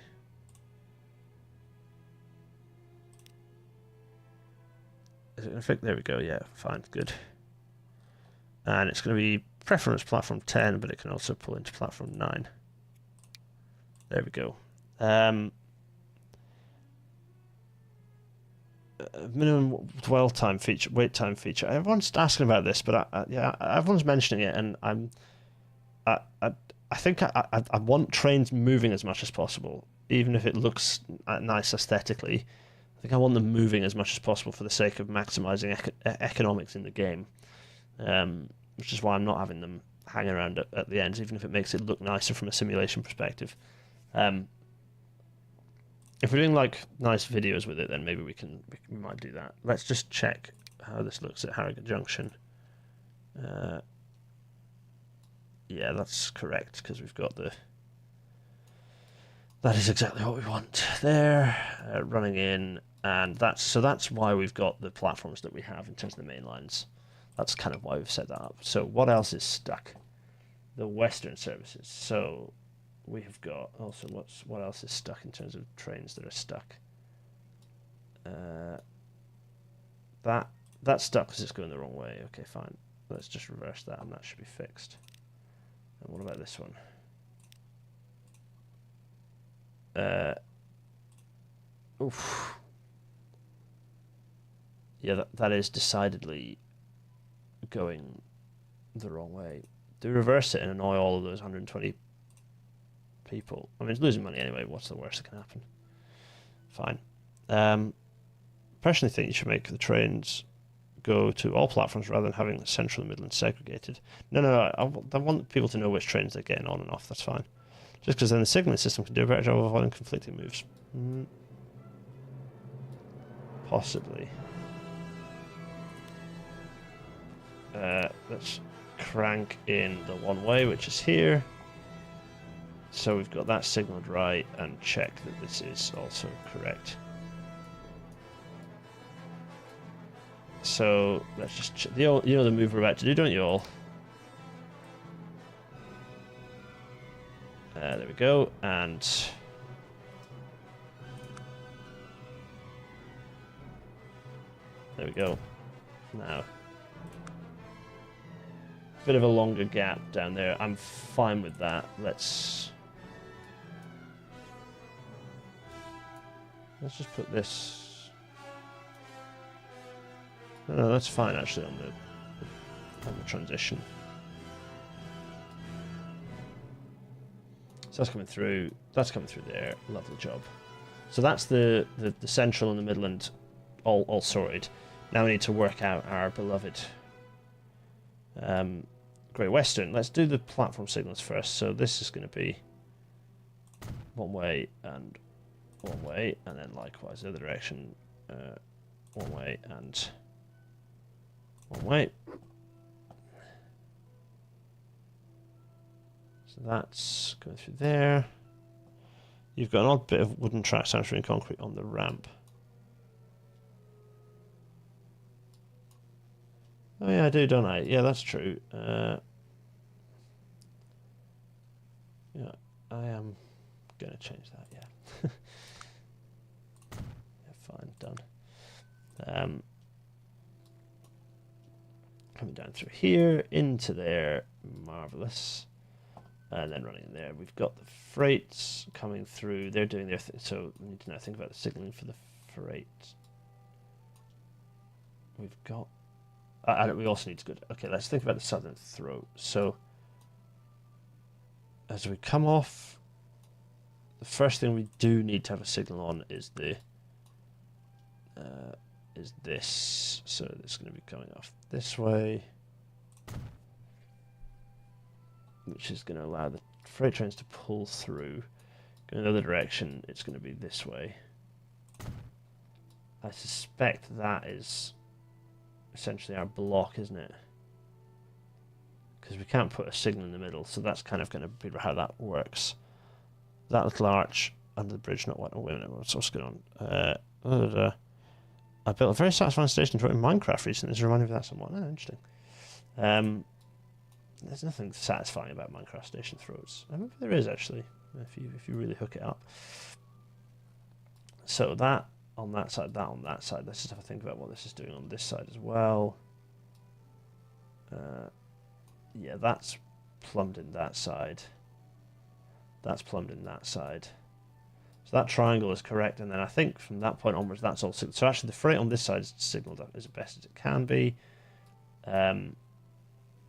Is it going to fix? There we go. Yeah, fine, good. And it's going to be preference platform 10, but it can also pull into platform 9. There we go. Minimum dwell time feature, wait time feature. Everyone's asking about this, but yeah, everyone's mentioning it, and I think I want trains moving as much as possible, even if it looks nice aesthetically. I think I want them moving as much as possible for the sake of maximizing economics in the game, which is why I'm not having them hang around at the ends, even if it makes it look nicer from a simulation perspective. If we're doing like nice videos with it, then maybe we might do that. Let's just check how this looks at Harrogate Junction. Yeah, that's correct, because we've got that is exactly what we want there, running in, and that's why we've got the platforms that we have in terms of the main lines. That's kind of why we've set that up. So what else is stuck? The Western services. So we have got also what else is stuck in terms of trains that are stuck? That's stuck because it's going the wrong way. Okay, fine. Let's just reverse that, and that should be fixed. And what about this one? Oof. Yeah, that is decidedly going the wrong way. Do reverse it and annoy all of those 120 people. I mean, it's losing money anyway. What's the worst that can happen? Fine. Personally think you should make the trains go to all platforms rather than having the central and Midland segregated. No, I want people to know which trains they're getting on and off. That's fine. Just because then the signaling system can do a better job of avoiding conflicting moves. Possibly. Let's crank in the one way, which is here. So we've got that signaled right, and check that this is also correct. So let's just you know the move we're about to do, don't you all? There we go, and there we go. Now, bit of a longer gap down there. I'm fine with that. Let's just put this. No, that's fine actually on the transition. So that's coming through. That's coming through there. Lovely job. So that's the central and the Midland all sorted. Now we need to work out our beloved Great Western. Let's do the platform signals first. So this is going to be one way, and then likewise the other direction, one way and one way. So that's going through there. You've got an odd bit of wooden tracks entering concrete on the ramp. Oh yeah, I do, don't I? Yeah, that's true. Yeah, I am going to change that, yeah. Yeah, fine, done. Coming down through here, into there, marvellous. and then running in there. We've got the freights coming through. They're doing their thing. So we need to now think about the signaling for the freight. We've got... and we also need to go... Okay, let's think about the southern throat. So as we come off, the first thing we do need to have a signal on is the... is this. So it's going to be coming off this way, which is going to allow the freight trains to pull through. Go in another direction, it's going to be this way. I suspect that is essentially our block, isn't it? Because we can't put a signal in the middle, so that's kind of going to be how that works. That little arch under the bridge, not what? Oh, wait a minute, what's going on? I built a very satisfying station in Minecraft recently. This reminded me of that somewhat. Oh, interesting. There's nothing satisfying about Minecraft station throws. I mean, there is actually, if you really hook it up. So that on that side, that on that side. Let's just have a think about what this is doing on this side as well. Yeah, that's plumbed in that side. That's plumbed in that side. So that triangle is correct, and then I think from that point onwards, that's all signaled. So actually, the freight on this side is signaled as best as it can be.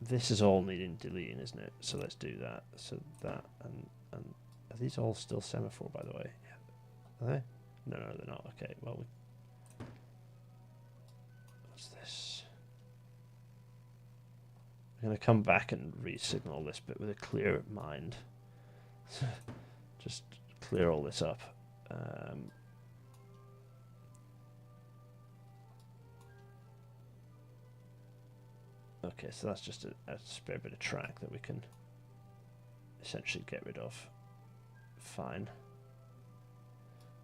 This is all needing deleting, isn't it? So let's do that. So that and are these all still semaphore, by the way? Yeah. Are they? No, they're not. Okay. Well, what's this? I'm going to come back and re-signal this bit with a clear mind. Just clear all this up. Okay, so that's just a spare bit of track that we can essentially get rid of. Fine.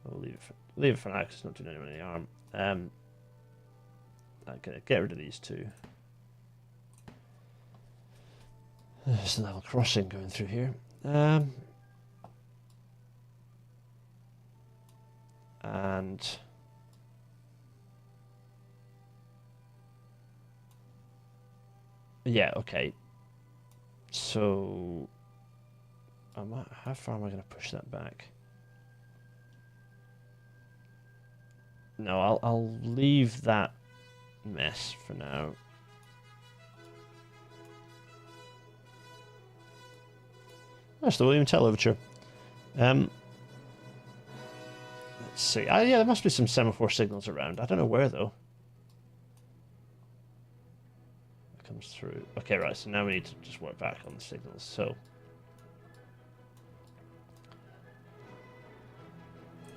We'll leave it for now because it's not doing anyone any harm. I'm gonna get rid of these two. There's a level crossing going through here. And yeah, okay. So how far am I going to push that back? No, I'll leave that mess for now. That's the William Tell overture. Let's see. Yeah, there must be some semaphore signals around. I don't know where though. It comes through. Okay, right. So now we need to just work back on the signals. So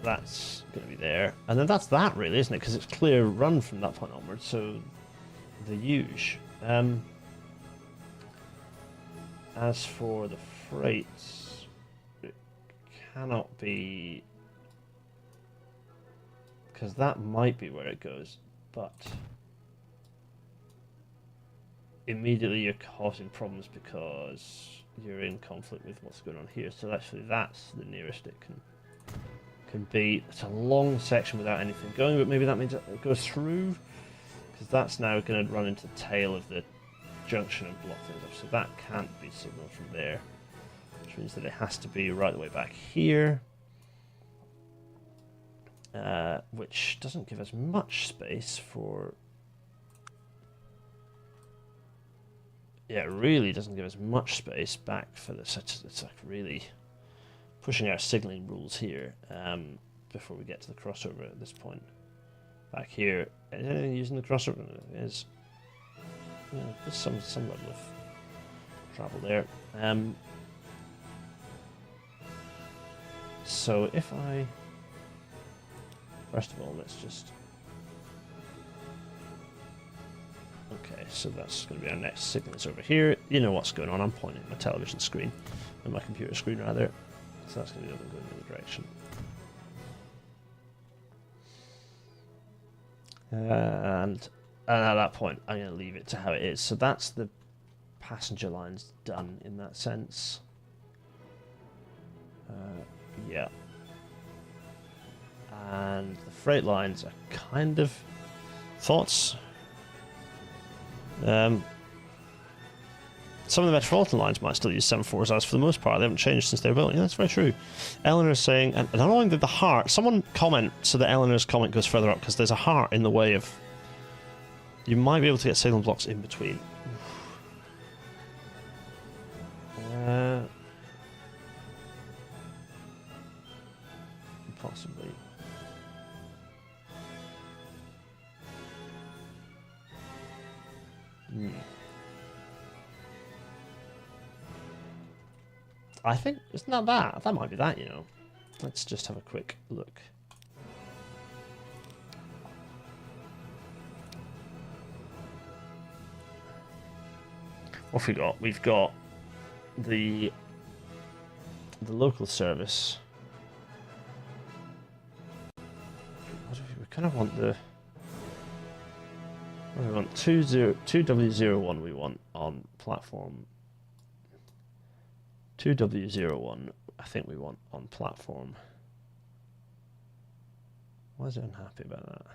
that's going to be there, and then that's that, really, isn't it? Because it's clear run from that point onwards. So the huge. As for the freights, it cannot be, because that might be where it goes, but immediately you're causing problems because you're in conflict with what's going on here. So actually that's the nearest it can be. It's a long section without anything going, but maybe that means it goes through, because that's now going to run into the tail of the junction and block things up. So that can't be signaled from there, which means that it has to be right the way back here, which doesn't give us much space for... Yeah, it really doesn't give us much space back for this. It's like really pushing our signaling rules here before we get to the crossover at this point. Back here, is anything using the crossover? It is. Yeah, there's some level of travel there. So if I... First of all, let's just... Okay, so that's going to be our next signals over here. You know what's going on. I'm pointing at my television screen, and my computer screen rather. So that's going to be going in the other direction. And at that point, I'm going to leave it to how it is. So that's the passenger lines done in that sense. Yeah. And the freight lines are kind of... Thoughts? some of the Metropolitan lines might still use 7.4 as for the most part. They haven't changed since they were built. Yeah, that's very true. Eleanor's saying, and not only the heart, someone comment so that Eleanor's comment goes further up, because there's a heart in the way of... You might be able to get signal blocks in between. Possibly. I think, isn't that that? That might be that, you know. Let's just have a quick look. What have we got? We've got the local service. We kind of want the... What do we want? 2W01 we want on platform. 2W01 I think we want on platform. Why is it unhappy about that?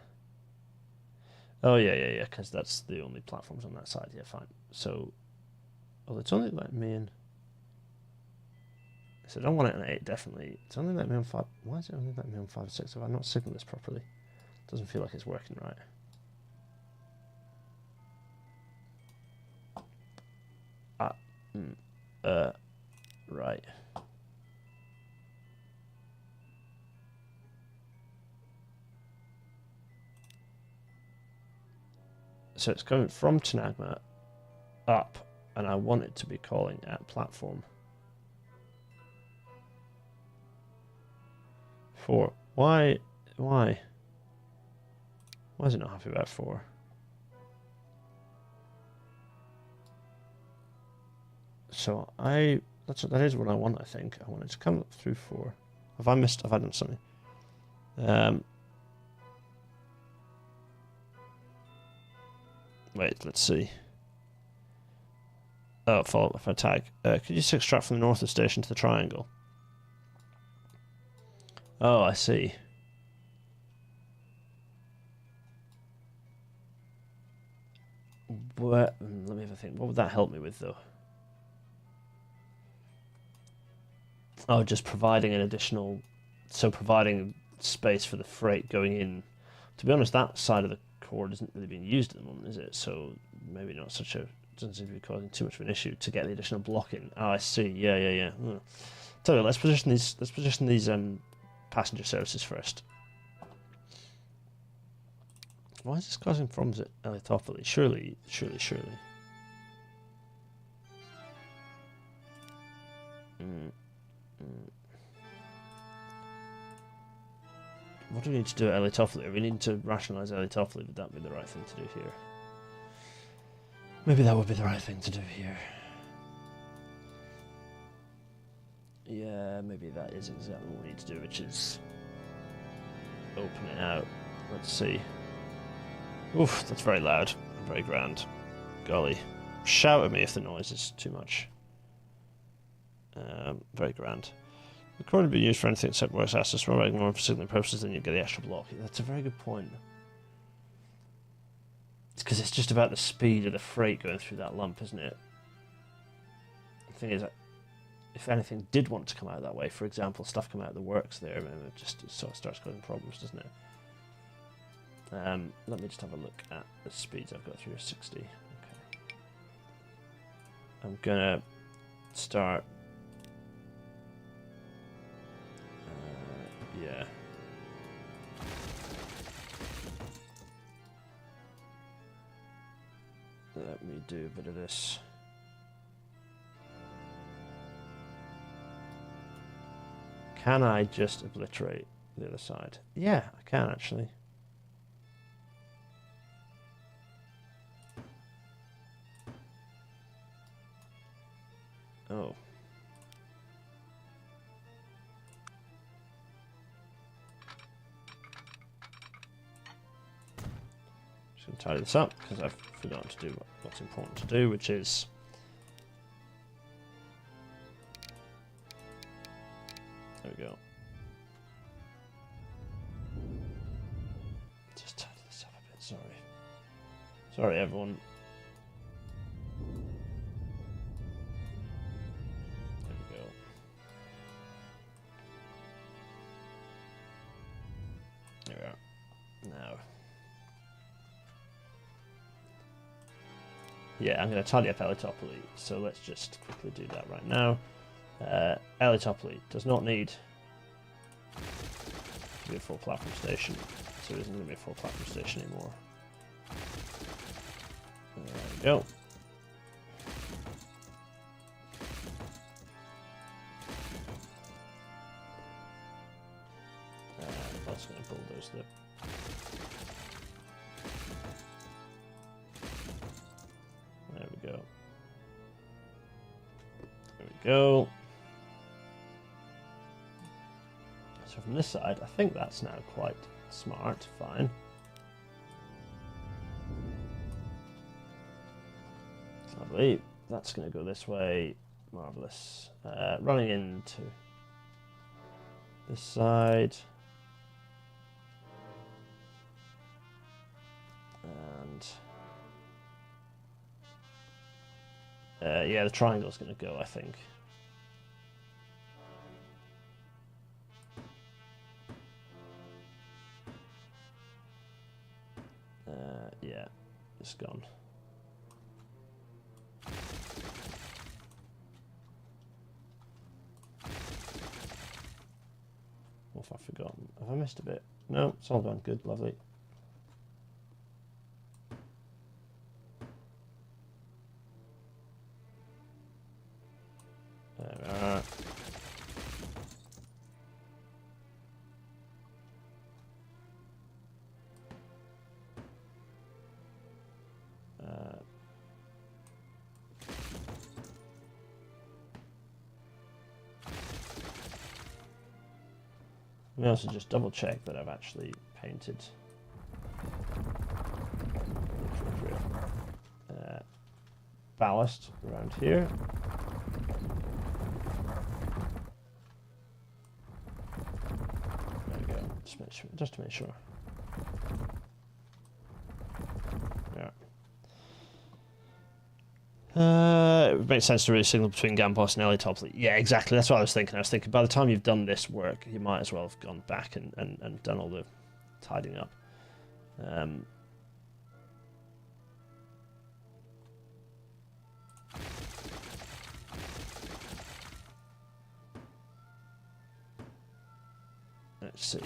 Oh yeah, because that's the only platforms on that side. Yeah, fine. So, oh, it's only letting me in. So I don't want it on 8, definitely. It's only letting me on 5. Why is it only letting me on 5 and 6? Have I not signaled this properly? Doesn't feel like it's working right. Right. So it's going from Tanagma up, and I want it to be calling at platform 4. Why is it not happy about 4? So that is what I want, I think. I want it to come up through 4. Have I done something? Wait, let's see. Oh, follow up if I tag. Could you just extract from the north of the station to the triangle? Oh, I see. Let me have a think. What would that help me with, though? Oh, just providing an additional... So providing space for the freight going in. To be honest, that side of the cord isn't really being used at the moment, is it? So maybe not such a... Doesn't seem to be causing too much of an issue to get the additional block in. Oh, I see. Yeah. Tell you what, let's position these passenger services first. Why is this causing problems at Elitopolis? Surely. What do we need to do at Elitopolis? We need to rationalise Elitopolis. Would that be the right thing to do here? Maybe that would be the right thing to do here. Yeah, maybe that is exactly what we need to do, which is open it out. Let's see. Oof, that's very loud. Very grand. Golly. Shout at me if the noise is too much. Very grand. The cord would be used for anything except voice access. More for signaling purposes, then you get the extra block. That's a very good point. It's because it's just about the speed of the freight going through that lump, isn't it? The thing is, if anything did want to come out that way, for example, stuff come out of the works there, then it just sort of starts causing problems, doesn't it? Let me just have a look at the speeds I've got through here. 60. Okay. I'm gonna start. Yeah. Let me do a bit of this. Can I just obliterate the other side? Yeah, I can actually. Oh. Just going to tidy this up because I've forgotten to do what's important to do, which is there we go. Just tidy this up a bit, sorry. Sorry everyone. Yeah, I'm going to tidy up Elitopoly, so let's just quickly do that right now. Elitopoly does not need to be a full platform station, so it isn't going to be a full platform station anymore. There we go. That's going to bulldoze the... There we go. There we go. So from this side, I think that's now quite smart. Fine. Lovely. That's going to go this way. Marvellous. Running into this side. And yeah, the triangle's going to go, I think. Yeah, it's gone. What have I forgotten? Have I missed a bit? No, it's all gone. Good, lovely. There we are. Let me also just double check that I've actually painted the appropriate ballast around here. There we go, just to make sure. Yeah. It makes sense to really signal between Gampos and Elitopoly. Yeah, exactly. That's what I was thinking. I was thinking by the time you've done this work, you might as well have gone back and done all the tidying up. Let's see.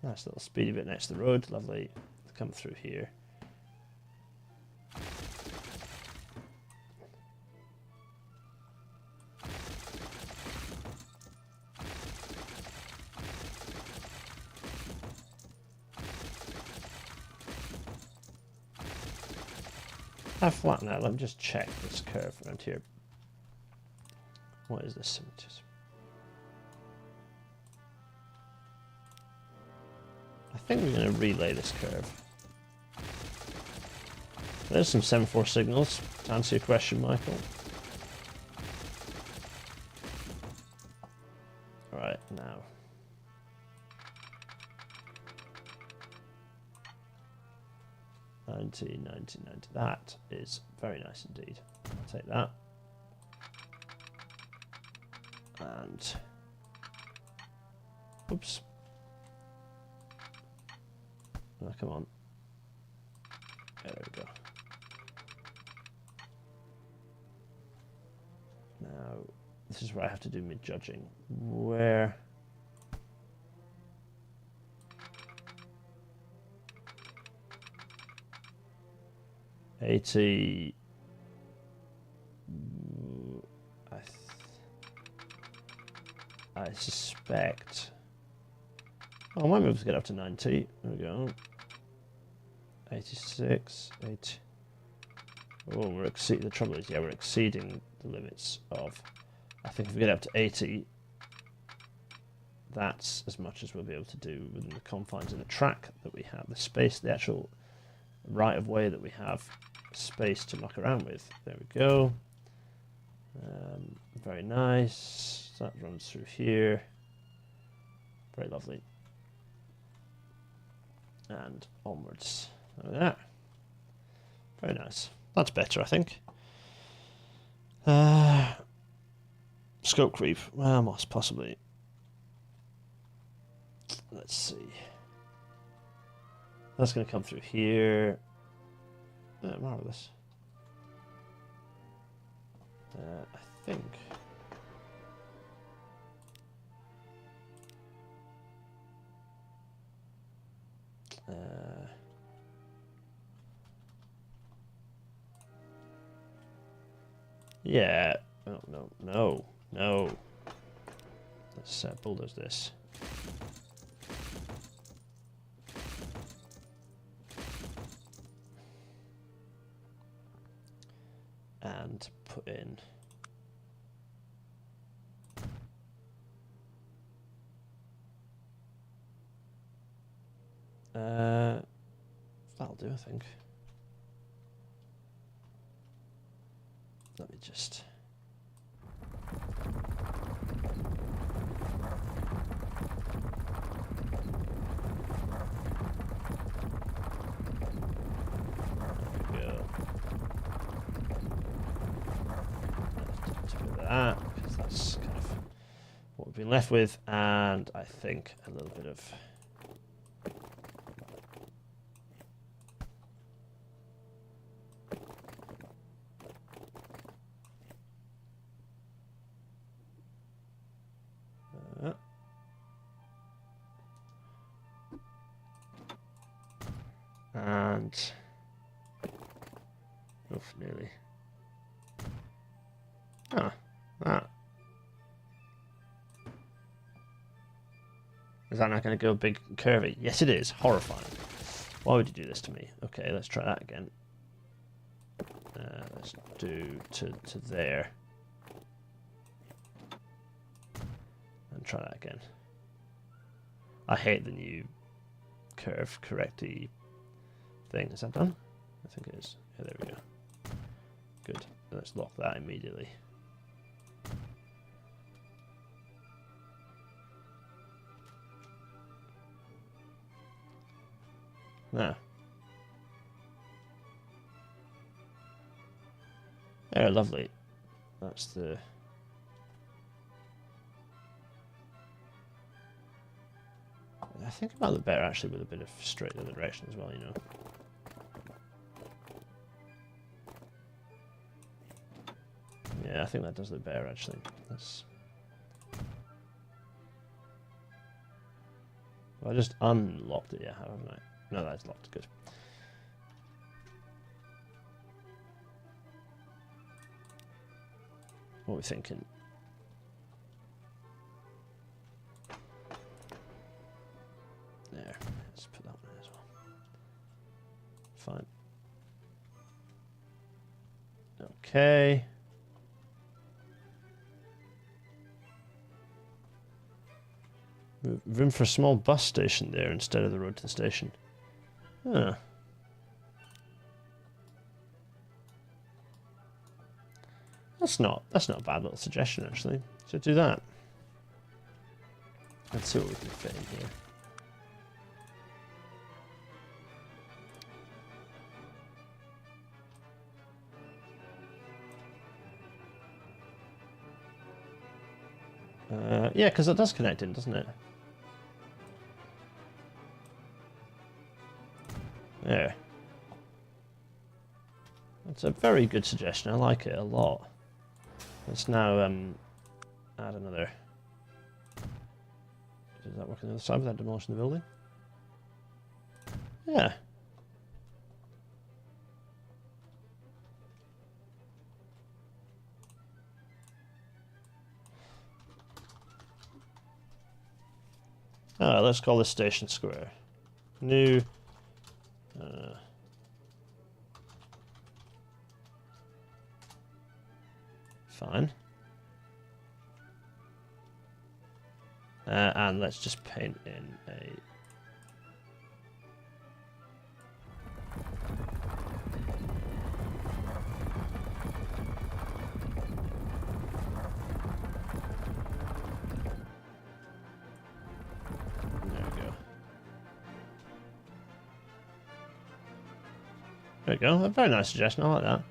Nice little speedy bit next to the road. Lovely. Come through here. How flat now? Let me just check this curve around here. What is this? I think we're going to relay this curve. There's some semaphore signals to answer your question, Michael. Alright, now. $90, $90, $90. That is very nice indeed. I'll take that. And... oops. Oh, come on. Okay, there we go. Now, this is where I have to do mid-judging. Where... 80... I suspect... oh, I might be able to get up to 90. There we go. 86, 80. Oh, we're exceeding. The trouble is, yeah, we're exceeding the limits of. I think if we get up to 80, that's as much as we'll be able to do within the confines of the track that we have, the space, the actual right of way that we have space to muck around with. There we go. Very nice. That runs through here. Very lovely. And onwards. There we are. Very nice. That's better, I think. Scope creep. Well, most possibly. Let's see. That's going to come through here. Marvelous. I think. Yeah. Oh, no. Let's bulldoze this. And put in. That'll do, I think. Let me just. There we go. Let's do that, because that's kind of what we've been left with, and I think a little bit of. And nearly. That. Is that not going to go big curvy? Yes, it is. Horrifying. Why would you do this to me? Okay, let's try that again. Let's do to there. And try that again. I hate the new curve correcty thing. Is that done? I think it is. Yeah, there we go. Good. Let's lock that immediately. Now. Oh, lovely. That's the... I think about the better actually with a bit of straight the other direction as well, you know. Yeah, I think that does look better actually. That's... Well, I just unlocked it, yeah, haven't I? No, that's locked, good. What are we thinking? There, let's put that one in as well. Fine. Okay. Room for a small bus station there instead of the road to the station. Huh. That's not a bad little suggestion actually. So do that. Let's see what we can fit in here. Yeah, because it does connect in, doesn't it? There. That's a very good suggestion. I like it a lot. Let's now add another. Does that work on the other side without demolishing the building? Yeah. Let's call this Station Square. New. Fine. And let's just paint in a... There we go. There we go. A very nice suggestion. I like that.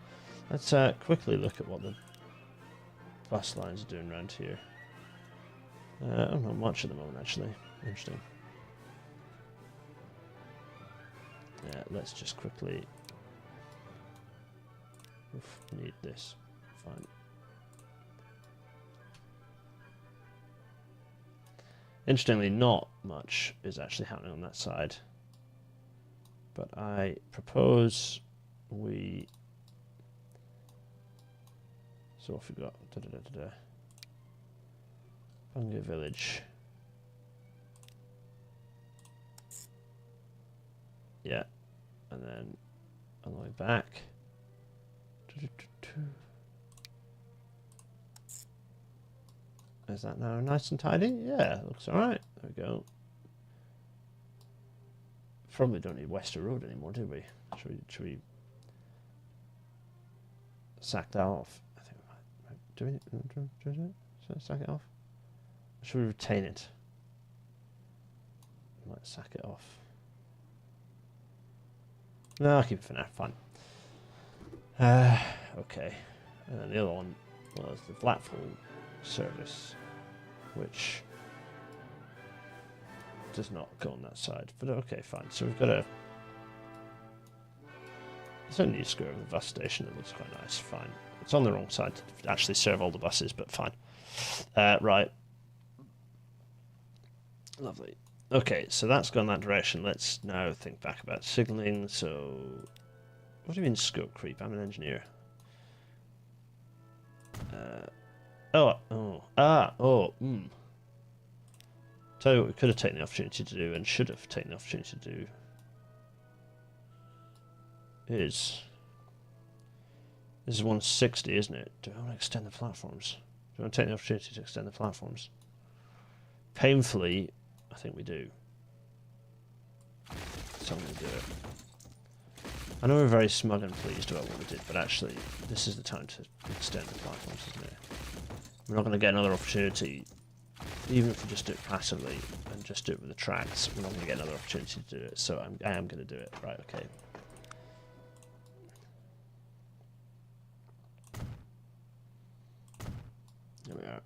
Let's quickly look at what the bus lines are doing around here. Oh, not much at the moment, actually. Interesting. Yeah, let's just quickly... Oof, need this. Fine. Interestingly, not much is actually happening on that side. But I propose we... So what have we got? Bungo Village. Yeah. And then on the way back. Is that now nice and tidy? Yeah, looks alright. There we go. Probably don't need Wester Road anymore, do we? Should we sack that off? I think we might. Do we? Should I sack it off? Or should we retain it? We might sack it off. No, I'll keep it for now. Fine. Okay. And then the other one was the Blackpool service, which does not go on that side. But okay, fine. So we've got a... There's only a square of the bus station. It looks quite nice. Fine. It's on the wrong side to actually serve all the buses, but fine. Right. Lovely. Okay, so that's gone that direction. Let's now think back about signalling. So, what do you mean scope creep? I'm an engineer. Tell you what we could have taken the opportunity to do, and should have taken the opportunity to do, is... This is 160, isn't it? Do I want to extend the platforms? Do I want to take the opportunity to extend the platforms? Painfully, I think we do. So I'm going to do it. I know we're very smug and pleased about what we did, but actually, this is the time to extend the platforms, isn't it? We're not going to get another opportunity, even if we just do it passively and just do it with the tracks. We're not going to get another opportunity to do it, so I am going to do it. Right, okay. There we are.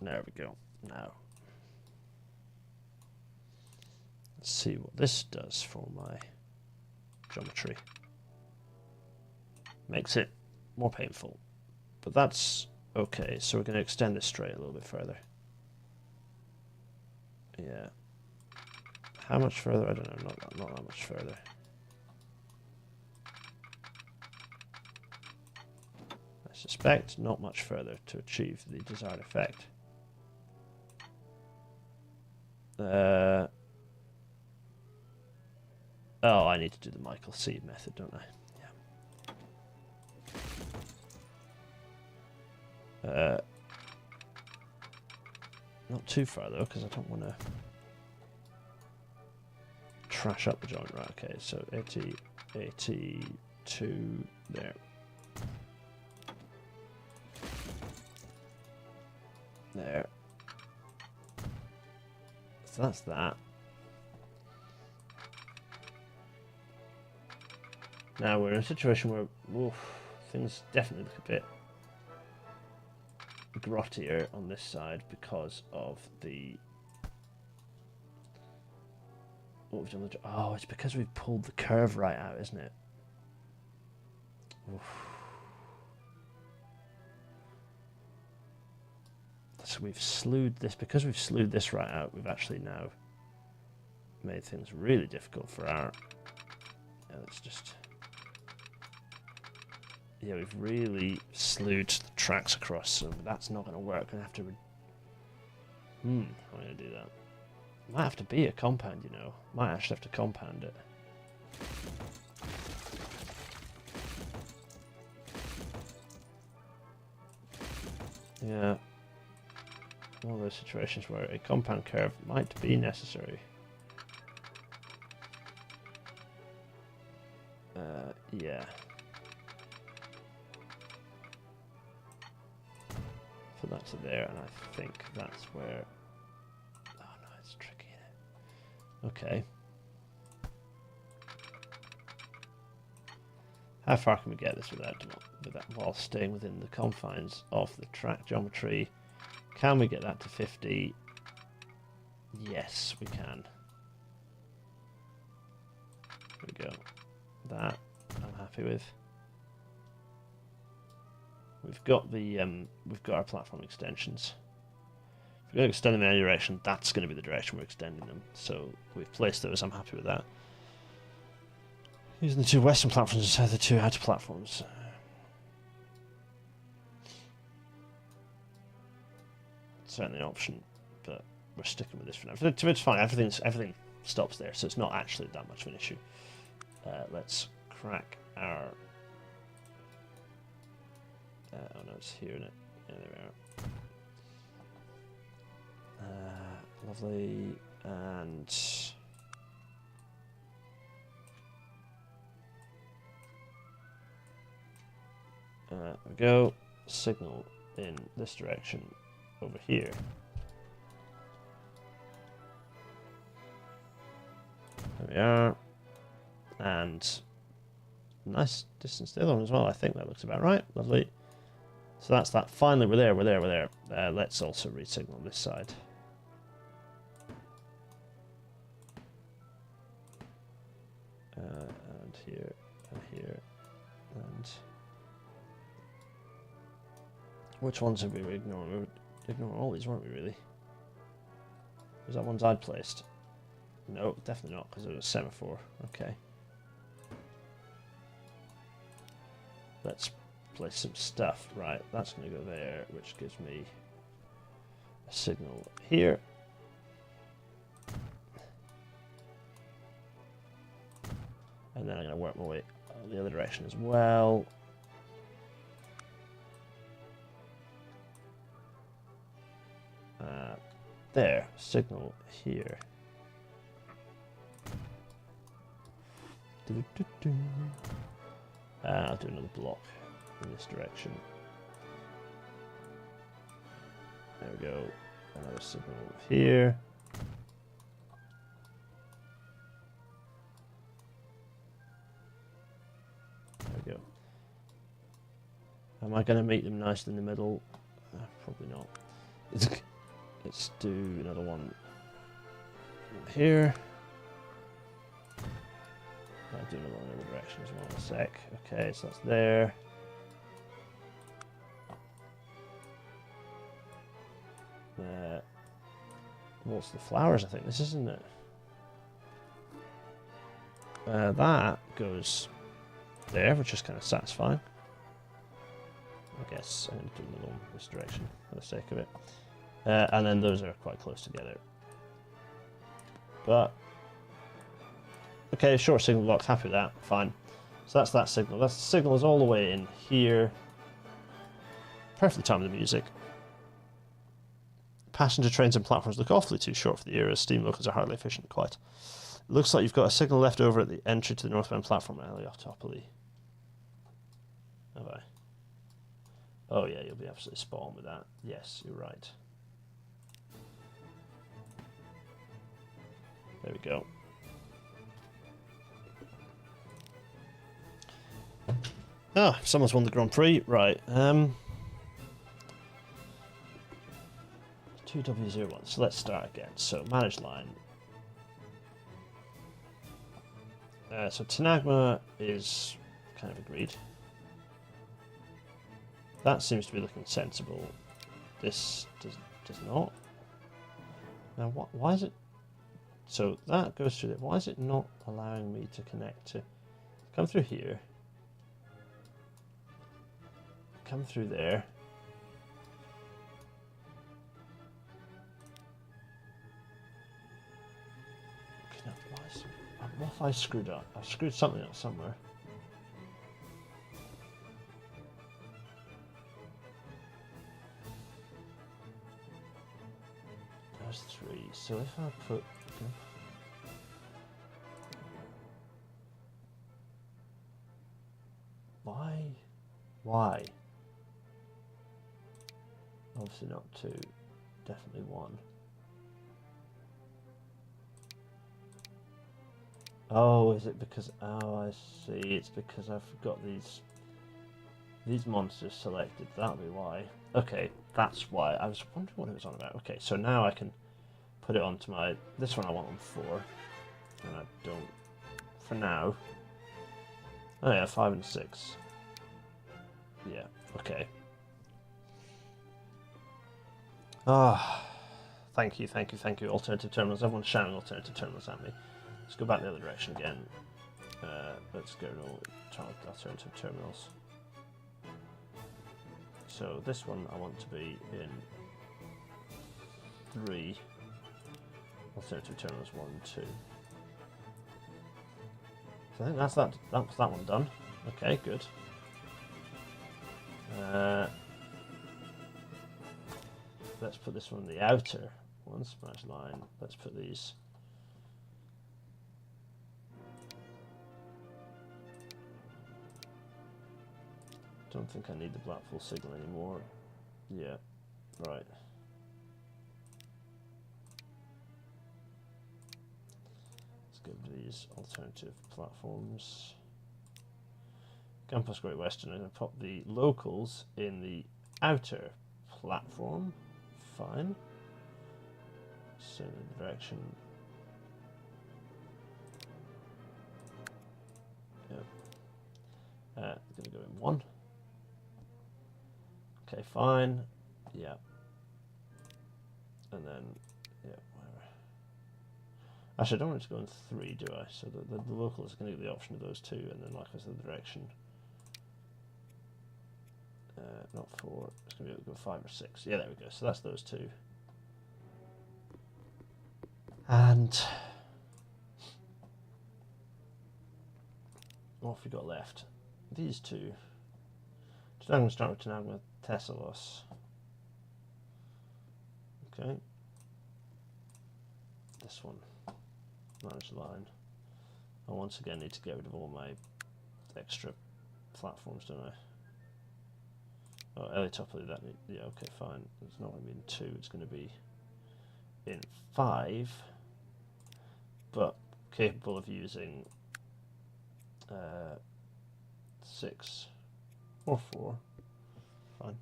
There we go. Now, let's see what this does for my geometry. Makes it more painful, but that's okay. So we're going to extend this straight a little bit further. Yeah. How much further? I don't know. Not that much further. I suspect not much further to achieve the desired effect. Oh, I need to do the Michael C method, don't I? Yeah. Not too far though, because I don't want to trash up the joint. Right, okay, so 80, 82 there. There. So that's that. Now we're in a situation where things definitely look a bit grottier on this side because of the... What we've done. Oh, it's because we've pulled the curve right out, isn't it? Oof. So we've slewed this, because we've slewed this right out, we've actually now made things really difficult for our... Yeah, let's just... Yeah, we've really slewed the tracks across, so that's not going to work. I'm going to have to... How am I going to do that? Might have to be a compound, you know. Might actually have to compound it. Yeah. One of those situations where a compound curve might be necessary. Yeah. Put that to there, and I think that's where... Oh no, it's tricky, isn't it? Okay. How far can we get this while staying within the confines of the track geometry? Can we get that to 50? Yes, we can. There we go. That I'm happy with. We've got our platform extensions. If we're going to extend them in any direction, that's going to be the direction we're extending them. So we've placed those. I'm happy with that. Using the two western platforms instead of the two outer platforms. Certainly an option, but we're sticking with this for now. It's fine. Everything stops there, so it's not actually that much of an issue. Let's crack our. Oh no, it's here, isn't it? Yeah, there we are. Lovely, and. There we go. Signal in this direction over here. There we are. And nice distance to the other one as well. I think that looks about right. Lovely. So that's that. Finally, we're there. Let's also re-signal this side. And here, and here, and... Which ones have we ignored? We were ignoring all these, weren't we, really? Was that ones I'd placed? No, definitely not, because it was a semaphore. Okay. Let's place some stuff. Right, that's going to go there, which gives me a signal here. And then I'm going to work my way the other direction as well. There, signal here. I'll do another block in this direction. There we go. Another signal here. There we go. Am I going to make them nice in the middle? Probably not. Let's do another one here. I'll do another one in the other direction as well in a sec. Okay, so that's there. What's the flowers? I think this isn't it. That goes there, which is kind of satisfying. I guess I'm going to do another one this direction for the sake of it. And then those are quite close together. But, okay, short signal blocks, happy with that, fine. So that's that signal. That signal is all the way in here. Perfectly timed with the music. Passenger trains and platforms look awfully too short for the era. Steam locals are hardly efficient, quite. It looks like you've got a signal left over at the entry to the northbound platform at Heliotopoly. Have I? Oh yeah, you'll be absolutely spot on with that. Yes, you're right. There we go. Ah, someone's won the Grand Prix. Right. 2W01. So let's start again. So manage line. So Tanagma is kind of agreed. That seems to be looking sensible. This does not. Now, why is it? So that goes through there. Why is it not allowing me to connect to? Come through here. Come through there. Okay, now, what have I screwed up? I screwed something up somewhere. There's 3. So if I put... Why? Obviously not 2. Definitely 1. Oh, is it because... Oh, I see. It's because I've got these monsters selected. That'll be why. Okay, that's why. I was wondering what it was on about. Okay, so now I can put it onto my... This one I want on 4. And I don't... For now. Oh yeah, 5 and 6. Yeah, okay. Ah, thank you, thank you, thank you. Alternative terminals. Everyone's shouting alternative terminals at me. Let's go back the other direction again. Let's go to alternative terminals. So this one I want to be in 3. Alternative terminals 1, 2. So I think that's that. That's that one done. Okay, good. Let's put this one in the outer one. Smash line. Let's put these. Don't think I need the Blackpool signal anymore. Yeah, right. Let's go to these alternative platforms. Gampos Great Western. I'm going to pop the locals in the outer platform. Fine. Same direction. Yep. Going to go in 1. Okay, fine. Yeah. And then, yeah, whatever. Actually, I don't want it to go in 3, do I? So the local is going to get the option of those 2, and then, like I said, the direction. Not 4. It's going to be able to go 5 or 6. Yeah, there we go. So that's those 2. And what have we got left? These 2. So I'm going to start with Tenagma Thessalos. Okay. This one. Manage line. I once again need to get rid of all my extra platforms, don't I? Oh, Elitopoli, that need, yeah, okay, fine. It's not going to be in 2, it's going to be in 5, but capable of using 6 or 4. Fine.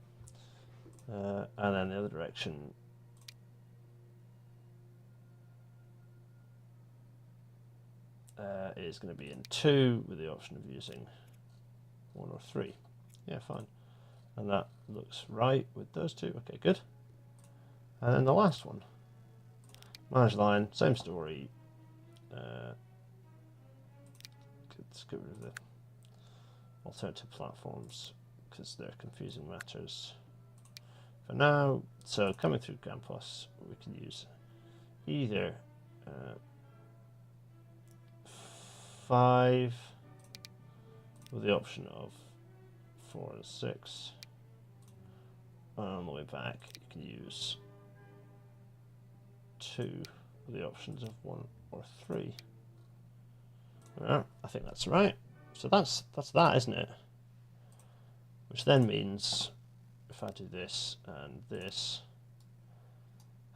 And then the other direction. Is going to be in 2 with the option of using 1 or 3. Yeah, fine. And that looks right with those 2. Okay, good. And then the last one. Manage line, same story. Let's get rid of the alternative platforms because they're confusing matters for now. So coming through Gampos, we can use either 5 with the option of 4 and 6. And on the way back, you can use 2 with the options of 1 or 3. Yeah, I think that's right. So that's that, isn't it? Which then means if I do this and this,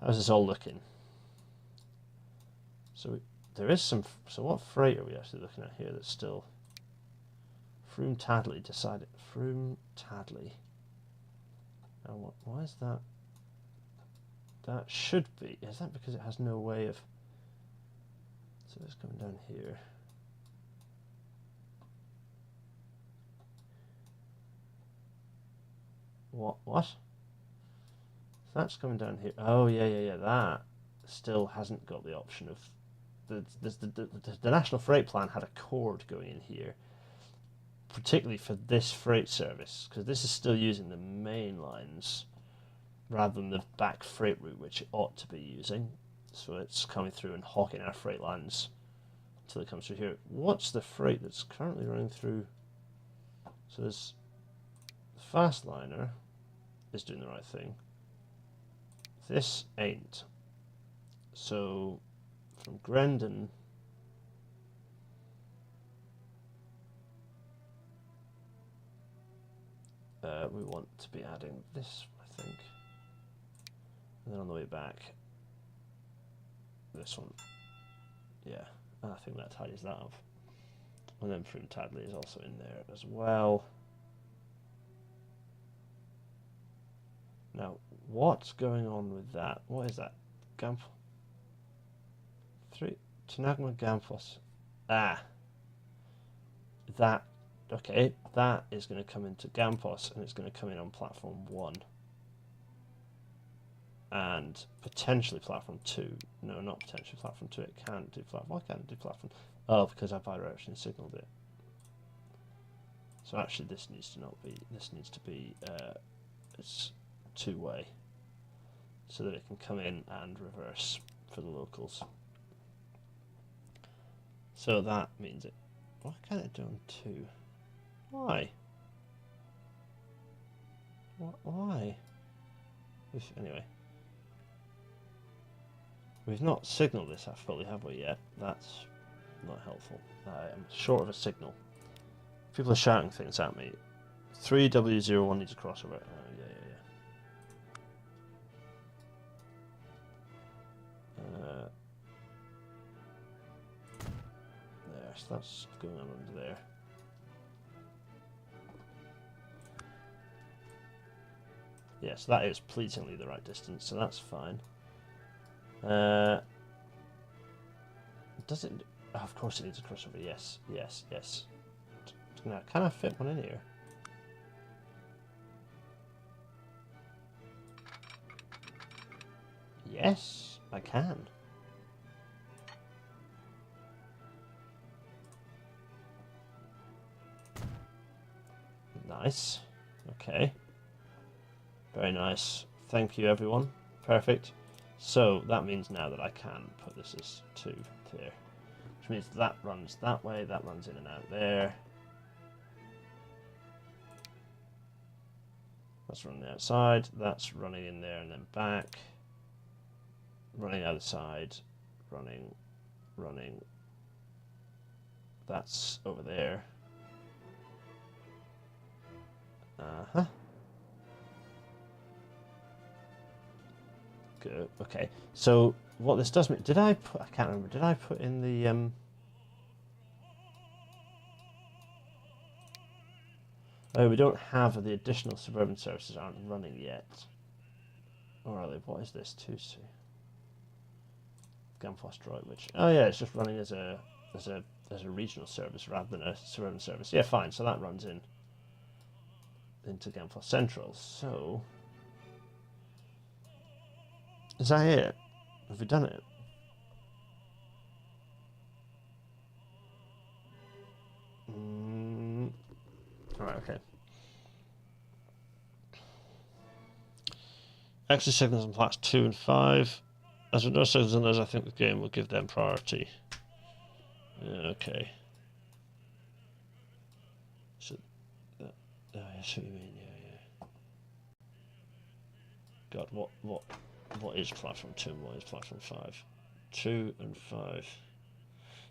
how's this all looking? So there is some. So what freight are we actually looking at here? That's still Froome Tadley decided. Froome Tadley. Now why is that? That should be. Is that because it has no way of? So it's coming down here. What? So that's coming down here. Oh yeah. That still hasn't got the option of. The National Freight Plan had a cord going in here, particularly for this freight service, because this is still using the main lines rather than the back freight route, which it ought to be using. So it's coming through and hawking our freight lines until it comes through here. What's the freight that's currently running through? So there's the Fastliner is doing the right thing. This ain't. So from Grendon we want to be adding this, I think, and then on the way back this one, yeah, I think that tidies that up. And then Prune Tadley is also in there as well. Now, what's going on with that? What is that? Gampos 3 Tanagma Gampos. Ah, that. Okay, that is going to come into Gampos, and it's going to come in on platform 1. And potentially platform 2. No, not potentially platform 2. It can't do platform. Why can't it do platform? Oh, because I bidirectionally signaled it. So actually, this needs to not be. This needs to be. It's two-way, so that it can come in and reverse for the locals. So that means it. Why can't it do on 2? Why? Why? Anyway. We've not signalled this fully, have we, yet? That's not helpful. I'm short of a signal. People are shouting things at me. 3W01 needs a crossover. Yeah. There, so that's going on under there. Yes, that is pleasingly the right distance, so that's fine. Does it? Oh, of course it needs a crossover. Yes. Now, can I fit one in here? Yes, I can. Nice. Okay. Very nice. Thank you, everyone. Perfect. So that means now that I can put this as 2 here, which means that runs that way, that runs in and out there. That's running outside, that's running in there and then back. Running other side, running. That's over there. Good. Okay. So what this does mean? Did I put? I can't remember. Did I put in the Oh, we don't have the additional suburban services aren't running yet. Or are they? What is this? 2C. Gampos Droitwich. Oh yeah, it's just running as a regional service rather than a suburban service. Yeah, fine. So that runs into Gampos Central. So is that it? Have we done it? Alright, okay. Extra signals on flats 2 and 5. As with no signals on those, I think the game will give them priority. Okay. So, I see what you mean. Yeah. God, what is platform 2 and what is platform 5? 2 and 5.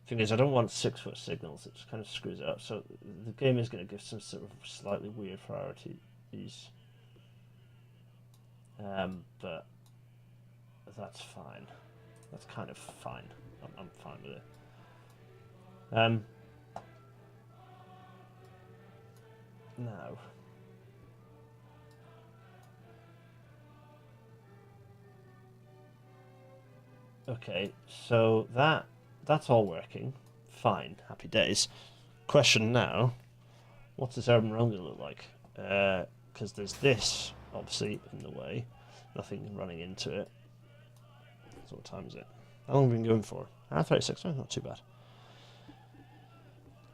Thing is, I don't want 6-foot signals. It just kind of screws it up. So the game is going to give some sort of slightly weird priorities. But that's fine. That's kind of fine. I'm fine with it. Now, okay, so that's all working. Fine, happy days. Question now, what's this urban realm going to look like? Because there's this, obviously, in the way. Nothing running into it. So what time is it? How long have we been going for? 36, not too bad.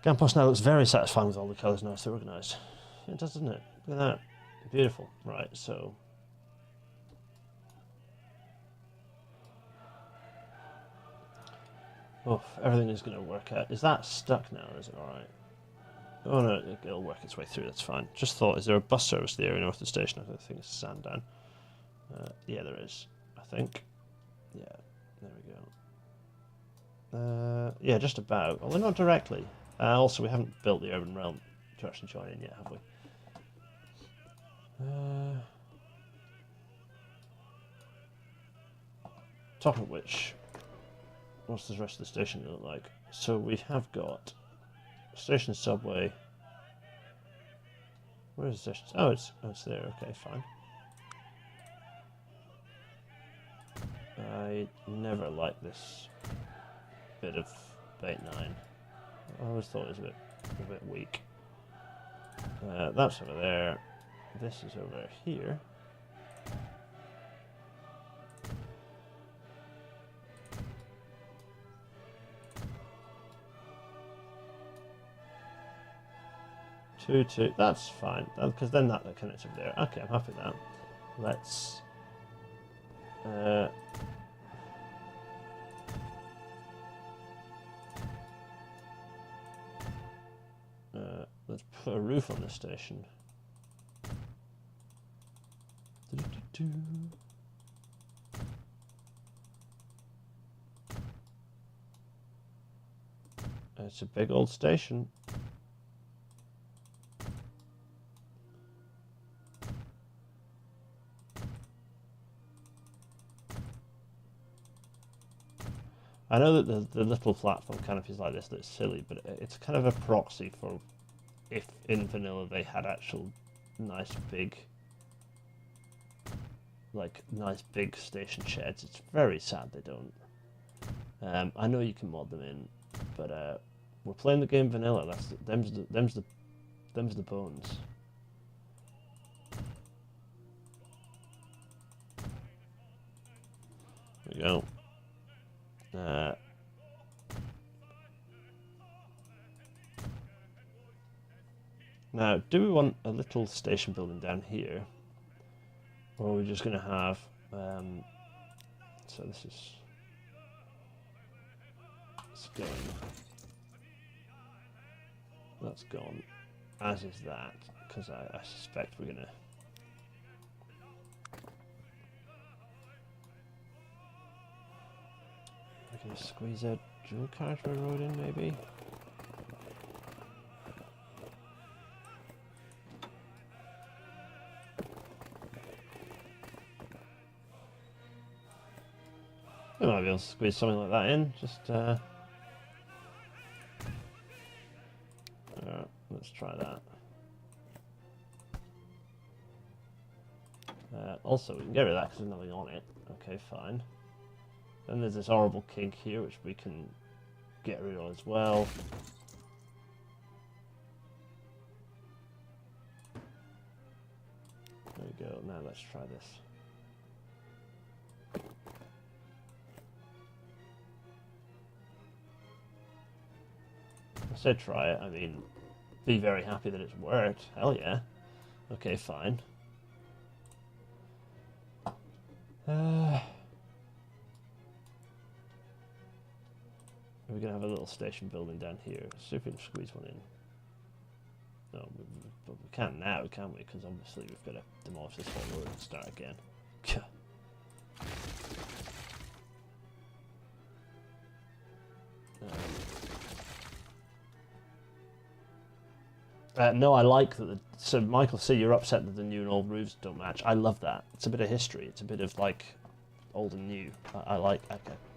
Gampos now looks very satisfying with all the colours now, so organised. It does, doesn't it? Look at that. Beautiful. Right, so... Oh, everything is going to work out. Is that stuck now, or is it alright? Oh no, it'll work its way through, that's fine. Just thought, is there a bus service to the area north of the station? I think it's Sandown. Yeah, there is, I think. Yeah, there we go. Yeah, just about. Although not directly. Also, we haven't built the urban realm to actually join in yet, have we? Top of which, what's the rest of the station look like? So we have got station subway. Where's the station? Oh, it's there. Okay, fine. I never liked this bit of Bait 9. I always thought it was a bit weak. That's over there. This is over here. Two. That's fine, because then that connects over there. Okay, I'm happy with that. Let's let's put a roof on this station. It's a big old station. I know that the little platform canopies like this look silly, but it's kind of a proxy for if in vanilla they had actual nice big station sheds. It's very sad they don't. I know you can mod them in, but we're playing the game vanilla. Them's the bones. There we go. Now, do we want a little station building down here, or are we just going to have? So this is going. That's gone. As is that, because I suspect we're gonna. We're gonna squeeze a dual carriageway road in, maybe. We might be able to squeeze something like that in. Just let's try that. Also, we can get rid of that because there's nothing on it. Okay, fine. Then there's this horrible kink here, which we can get rid of as well. There we go. Now let's try this. I said try it, I mean, be very happy that it's worked. Hell yeah. Okay, fine. We're going to have a little station building down here. See if we can squeeze one in. No, but we can't now, can we? Because obviously we've got to demolish this whole road and start again. No, I like that. So, Michael, see, you're upset that the new and old roofs don't match. I love that. It's a bit of history. It's a bit of like old and new. I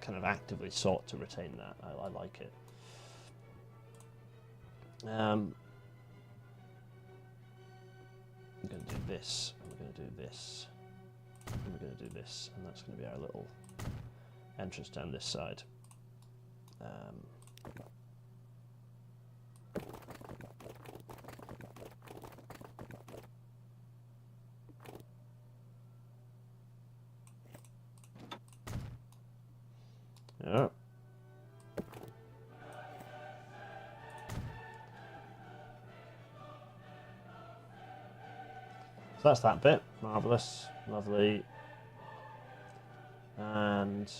kind of actively sought to retain that. I like it. I'm going to do this. And we're going to do this. And we're going to do this. And that's going to be our little entrance down this side. Yeah. So that's that bit. Marvellous. Lovely. And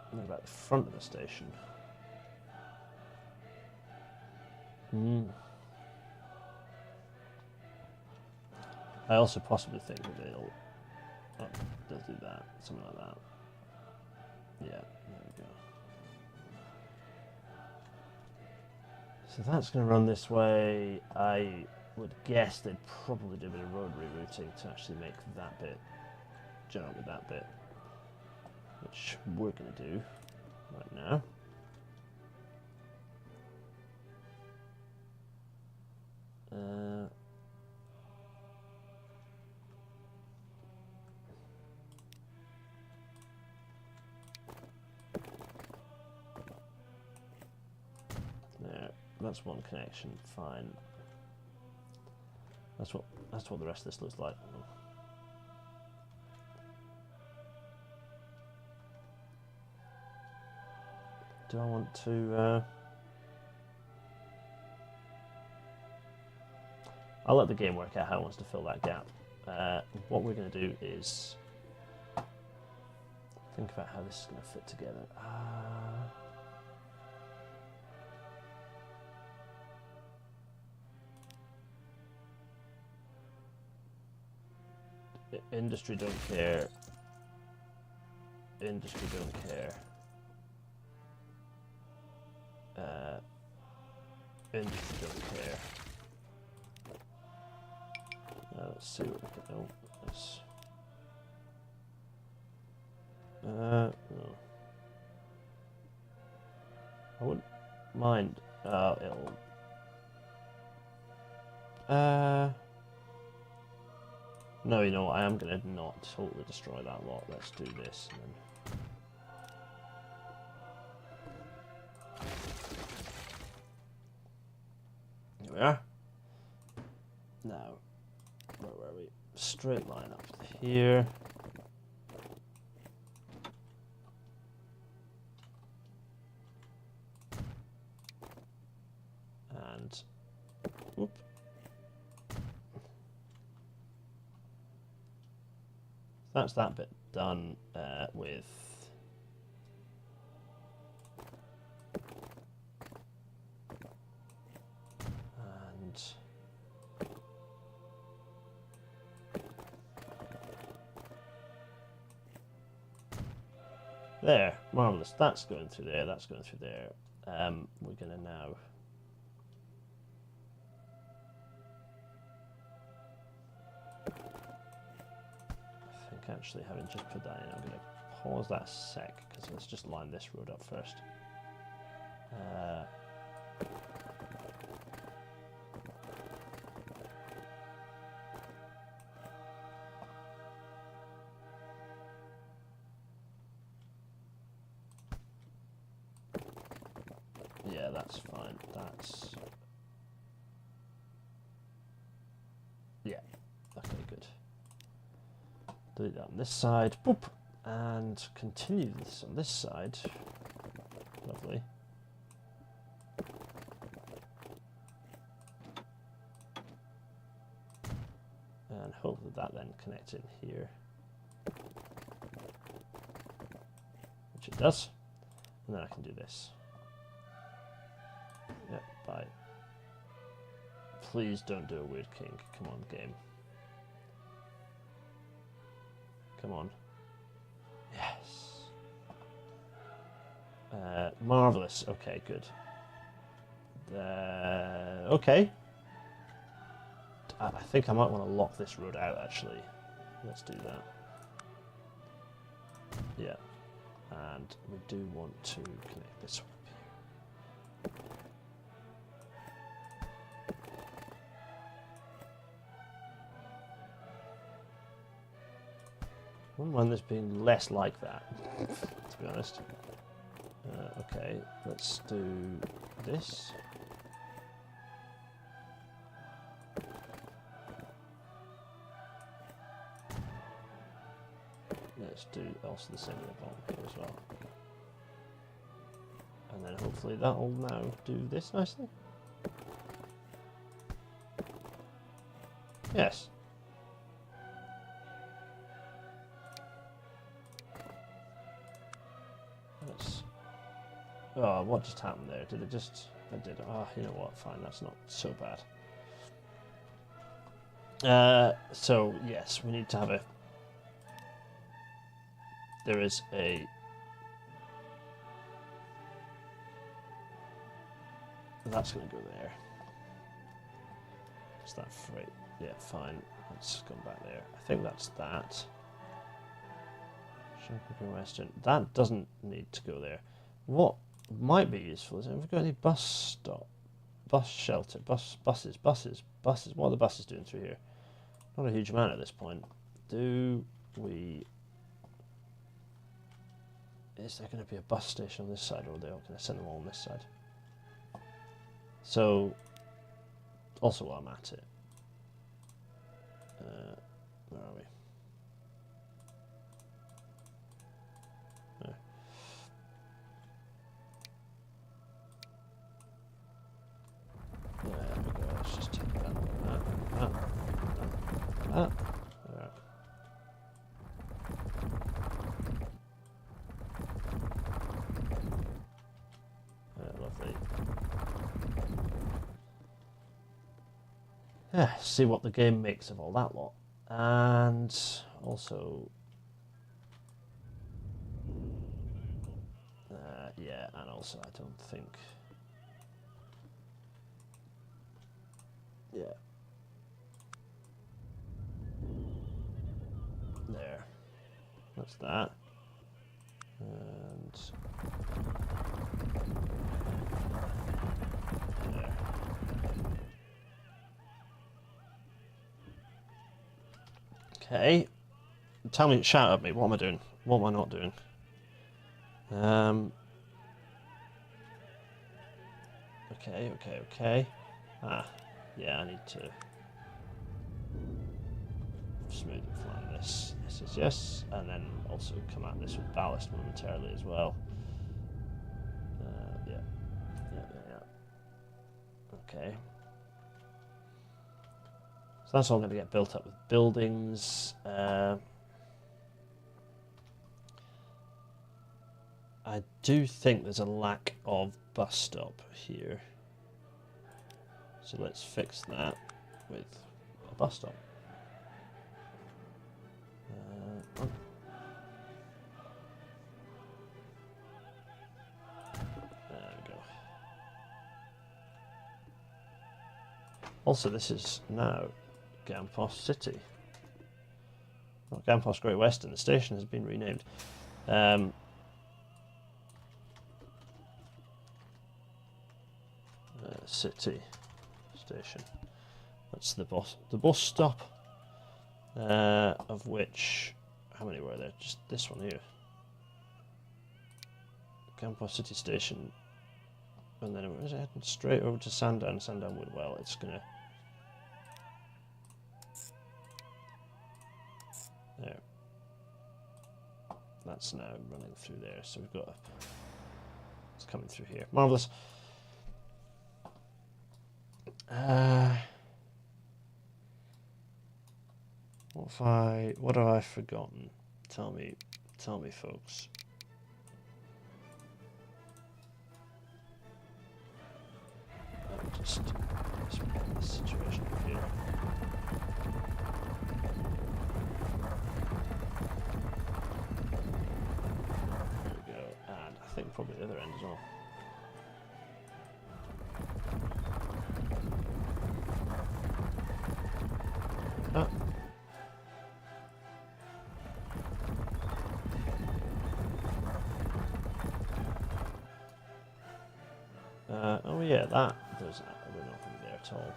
what about the front of the station? I also possibly think that they'll do that. Something like that. Yeah, there we go. So that's going to run this way. I would guess they'd probably do a bit of road rerouting to actually make that bit join up with that bit, which we're going to do. right now. There, that's one connection. Fine. That's what the rest of this looks like. Do I want to? I'll let the game work out how it wants to fill that gap. What we're going to do is think about how this is going to fit together. Industry don't care. Industry don't care. Industry don't care. Let's see what we can. Oh, let's. No. I wouldn't mind. It'll. No, you know what? I am gonna not totally destroy that lot. Let's do this and then. Here we are. Now, where were we? Straight line up to here. And, whoop. That's that bit done with. There, marvellous. That's going through there, that's going through there. We're going to now... I think actually having just put that in, I'm going to pause that a sec, because let's just line this road up first. Yeah, that's fine. That's... Yeah. Okay, good. Delete that on this side. Boop! And continue this on this side. Lovely. And hopefully that then connects in here. Which it does. And then I can do this. Yep, bye. Please don't do a weird kink. Come on, game. Come on. Yes. Marvellous. Okay, good. Okay. I think I might want to lock this road out, actually. Let's do that. Yeah. And we do want to connect this one. I wouldn't mind this being less like that, to be honest. Okay, let's do this. Let's do also the same with the bottom here as well. And then hopefully that will now do this nicely. Yes. Oh, what just happened there? Did it just... It did. Oh, you know what? Fine, that's not so bad. So, yes, we need to have a... There is a... That's going to go there. Is that freight? Yeah, fine. Let's come back there. I think that's that. Western. That doesn't need to go there. what might be useful is, have we got any bus stop, bus shelter, buses? What are the buses doing through here? Not a huge amount at this point. Do we? Is there going to be a bus station on this side, or are they going to send them all on this side? So, also while I'm at it, where are we? There. There we go. Let's just take that. Right. Lovely. Yeah, see what the game makes of all that lot. And also, yeah, and also I don't think, yeah, there, that's that, and there. Okay, tell me, shout at me, what am I doing? What am I not doing? Okay. Ah, yeah, I need to smooth and flatten this. This is yes, and then also come at this with ballast momentarily as well. Yeah. Okay. So that's all going to get built up with buildings. I do think there's a lack of bus stop here. So let's fix that with a bus stop. There we go. Also, this is now Gampos City. Not Gampos Great Western. The station has been renamed. City Station. That's the bus stop. Of which, how many were there? Just this one here. Gampos City Station. And then it was heading straight over to Sandown Woodwell. It's gonna. There. That's now running through there. So we've got. It's coming through here. Marvelous. What have I forgotten? Tell me, folks. Just make this situation here. There we go, and I think probably the other end as well. Oh yeah, that there's nothing there at all.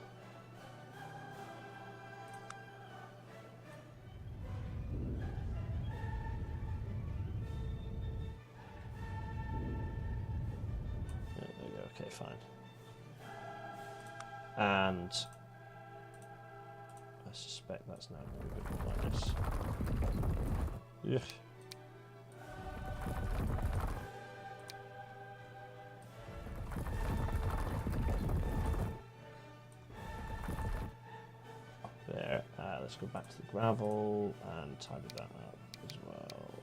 Yeah, there we go. Okay, fine. And I suspect that's now going to be a bit more like this. Ugh. There. Let's go back to the gravel and tidy that up as well.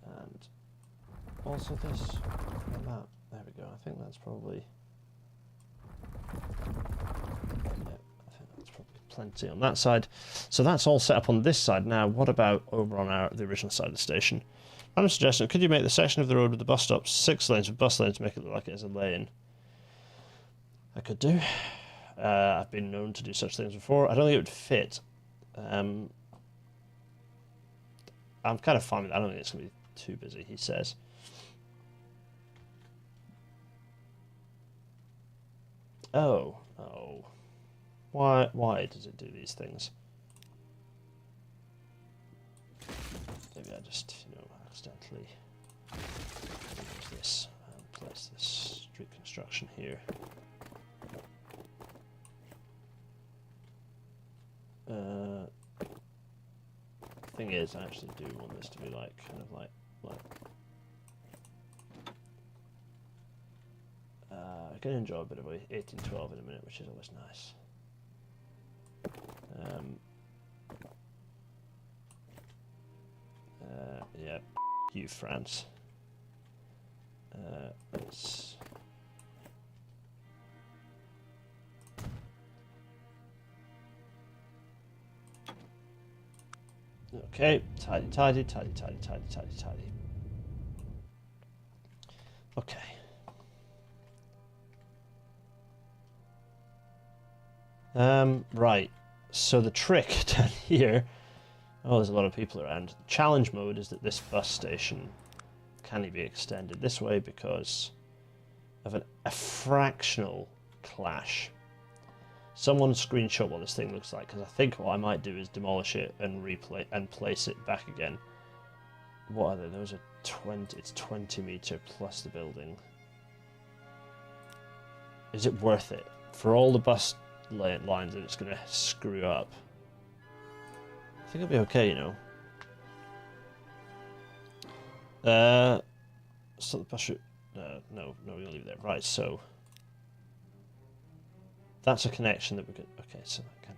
And also this and that. There we go. I think that's probably. I think that's probably plenty on that side. So that's all set up on this side. Now, what about over on the original side of the station? I'm a suggestion. Could you make the section of the road with the bus stops 6 lanes with bus lanes to make it look like it is a lane? I could do. I've been known to do such things before. I don't think it would fit. I'm kind of fine with that. I don't think it's going to be too busy, he says. Oh. Why does it do these things? Maybe I just, accidentally use this and place this street construction here. Thing is, I actually do want this to be like I can enjoy a bit of 1812 in a minute, which is always nice. Yeah, you France. Let's. Okay, tidy. Okay. Right. So the trick down here. Oh, there's a lot of people around. Challenge mode is that this bus station can be extended this way because of a fractional clash. Someone screenshot what this thing looks like, because I think what I might do is demolish it and place it back again. What are they? Those are 20. It's 20 meter plus the building. Is it worth it for all the bus lines that it's going to screw up? I think it'll be okay, So the bus route. No, we'll leave it there. Right, so. That's a connection that we could. Okay, so that kind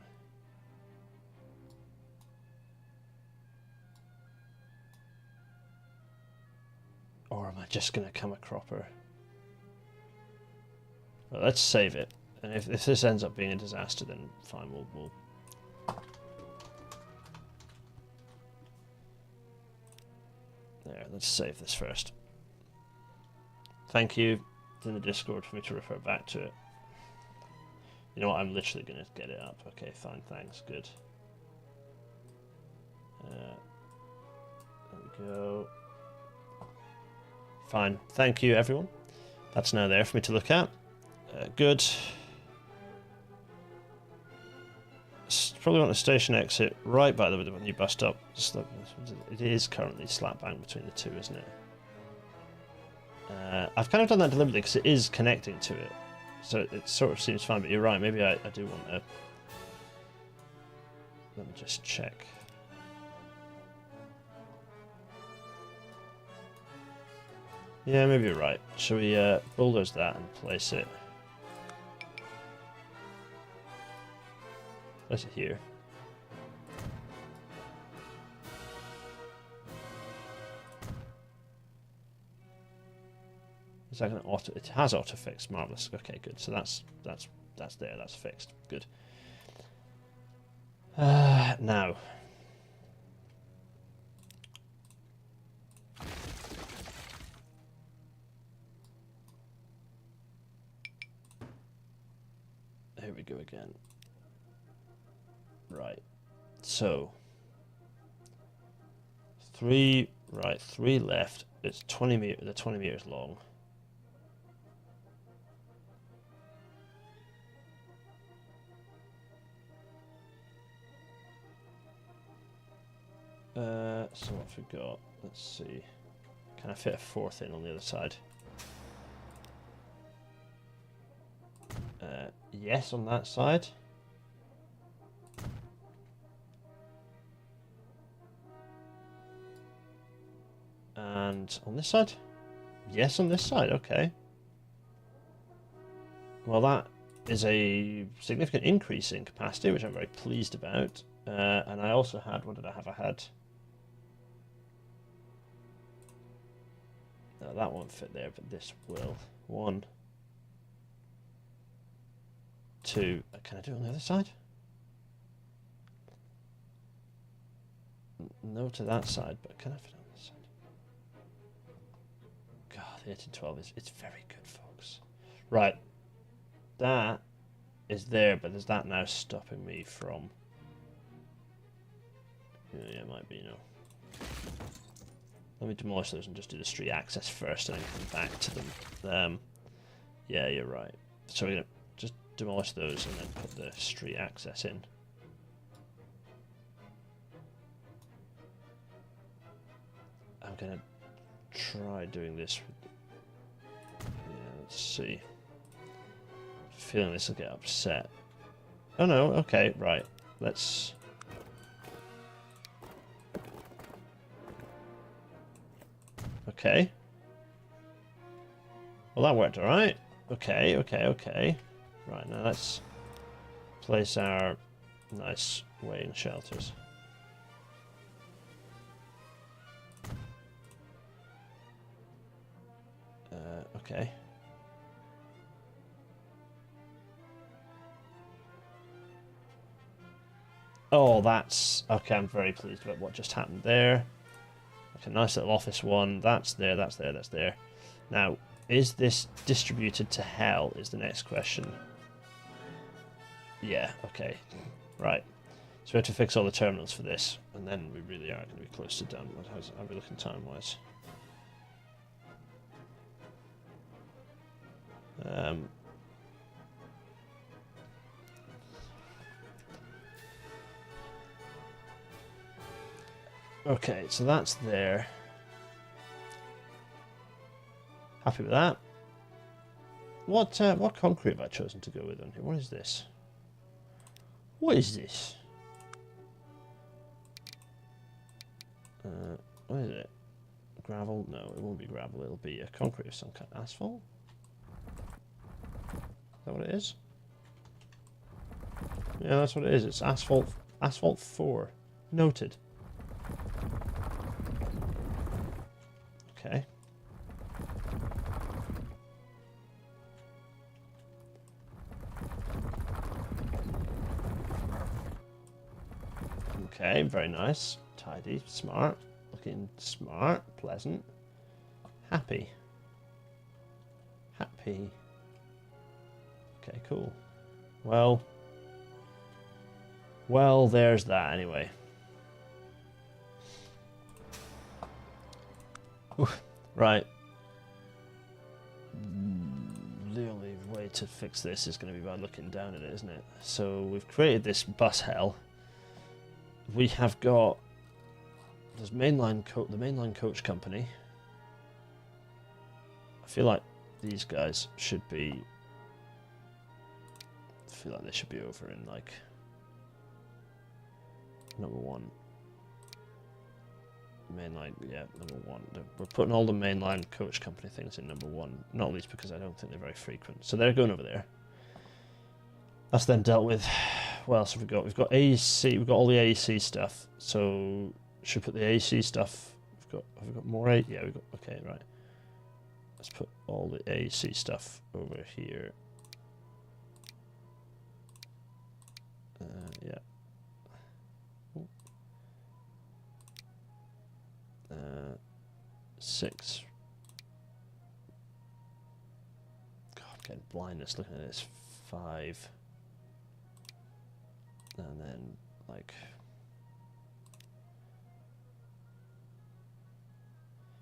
of. Or am I just going to come a cropper? Well, let's save it. And if this ends up being a disaster, then fine, we'll... There, let's save this first. Thank you in the Discord for me to refer back to it. You know what, I'm literally going to get it up. Okay, fine, thanks, good. There we go. Fine, thank you everyone. That's now there for me to look at. Good. Probably want a station exit right by the new bus stop. It is currently slap bang between the two, isn't it? I've kind of done that deliberately because it is connecting to it. So it sort of seems fine, but you're right. Maybe I do want to... Let me just check. Yeah, maybe you're right. Shall we bulldoze that and place it? Place it here. Is that going to auto? It has auto fixed. Marvelous. Okay, good. So that's there. That's fixed. Good. Now. Here we go again. Right. So. 3 right, 3 left. It's 20 meters. They're 20 meters long. So what have we got? Let's see. Can I fit a 4th in on the other side? Yes, on that side. And on this side? Yes, on this side. Okay. Well, that is a significant increase in capacity, which I'm very pleased about. And I also had... What did I have? I had... No, that won't fit there, but this will. 1, 2. Can I do it on the other side? No to that side, but can I fit it on this side? God, the 1812 it's very good, folks. Right. That is there, but is that now stopping me from... Yeah, it might be, Let me demolish those and just do the street access first and then come back to them. Yeah, you're right. So we're going to just demolish those and then put the street access in. I'm going to try doing this. Let's see. Feeling this will get upset. Oh no, okay, right. Let's... Okay. Well, that worked alright. Okay. Right, now let's place our nice weighing shelters. Okay. Oh, that's... Okay, I'm very pleased about what just happened there. Okay, nice little office one. That's there, that's there, that's there. Now, is this distributed to hell is the next question. Yeah, okay. Right. So we have to fix all the terminals for this, and then we really are going to be close to done. How are we looking time-wise? Okay, so that's there. Happy with that. What concrete have I chosen to go with on here? What is this? What is this? What is it? Gravel? No, it won't be gravel. It'll be a concrete of some kind. Asphalt? Is that what it is? Yeah, that's what it is. It's asphalt. Asphalt 4. Noted. Okay. Okay, very nice. Tidy, smart. Looking smart, pleasant. Happy. Happy. Okay, cool. Well, there's that anyway. Right. The only way to fix this is going to be by looking down at it, isn't it? So we've created this bus hell. We have got the mainline coach company. I feel like these guys should be... I feel like they should be over in like number 1. Mainline, yeah, number 1. We're putting all the mainline coach company things in number 1, not least because I don't think they're very frequent. So they're going over there. That's then dealt with. What else have we got? We've got AEC. We've got all the AEC stuff. So should we put the AEC stuff? Have we got more? Yeah, we got. Okay, right. Let's put all the AEC stuff over here. Yeah. 6. God, I'm getting blindness looking at this. 5. And then, like...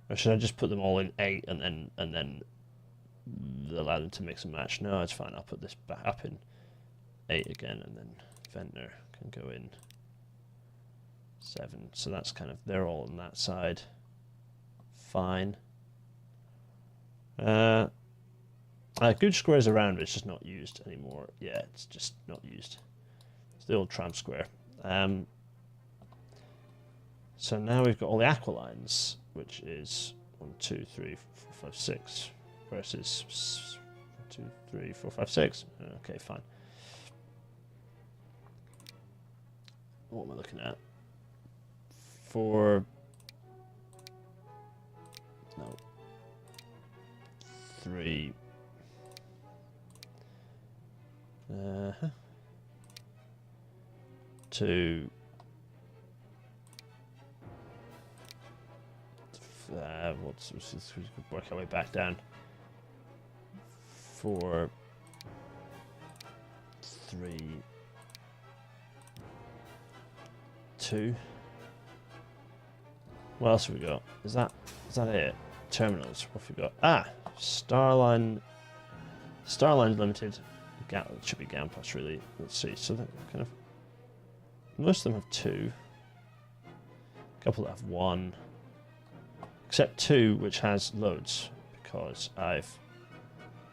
Or should I just put them all in 8 and then allow them to mix and match? No, it's fine. I'll put this back up in 8 again, and then Ventnor can go in 7. So that's kind of... They're all on that side. Fine. Good squares around, but it's just not used anymore. Yeah, it's just not used. It's the old tram square. So now we've got all the aqualines, which is 1, 2, 3, 4, 5, 6 versus 1, 2, 3, 4, 5, 6. Okay, fine. What am I looking at? 4. No. 3. Uh-huh. 2. We could work our way back down. 4. 3, 2. What else have we got? Is that it? Terminals. What have we got? Ah, Starline Limited. It should be Gampos, really. Let's see. So that kind of most of them have 2. A couple that have 1, except 2, which has loads because I've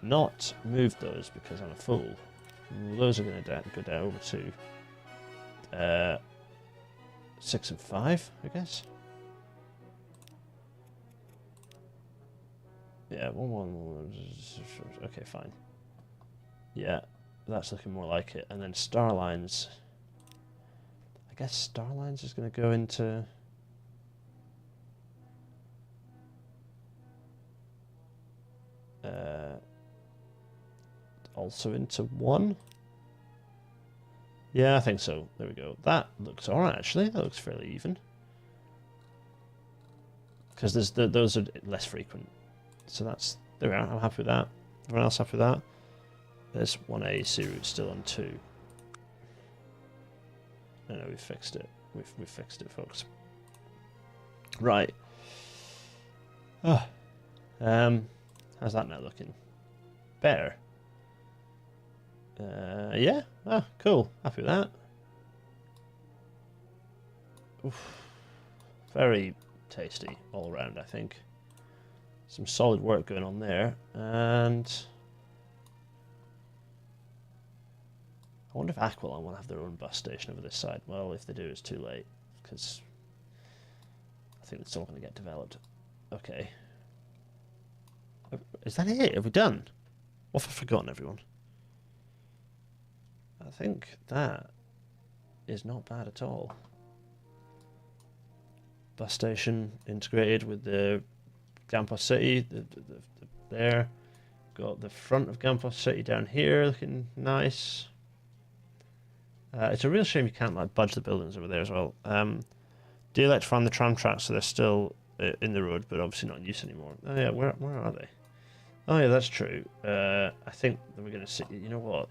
not moved those because I'm a fool. Those are going to go down over to 6 and 5, I guess. Yeah, 1. Okay, fine. Yeah, that's looking more like it. And then Starlines. I guess Starlines is going to go into. Also into 1. Yeah, I think so. There we go. That looks alright, actually. That looks fairly even. Because those are less frequent. So that's... There we are. I'm happy with that. Everyone else happy with that? There's 1A C route still on 2. No, we fixed it. We've fixed it, folks. Right. Oh. How's that now looking? Better. Yeah. Ah, cool. Happy with that. Oof. Very tasty all around, I think. Some solid work going on there. And I wonder if Aquilon will have their own bus station over this side. Well, if they do, it's too late, because I think it's all going to get developed. Okay. Is that it? Have we done? What have I forgotten, everyone? I think that is not bad at all. Bus station integrated with the Gampos City. There. Got the front of Gampos City down here looking nice. It's a real shame you can't like budge the buildings over there as well. De-electrifying the tram tracks, so they're still in the road, but obviously not in use anymore. Oh yeah, where are they? Oh yeah, that's true. I think that we're going to see. You know what?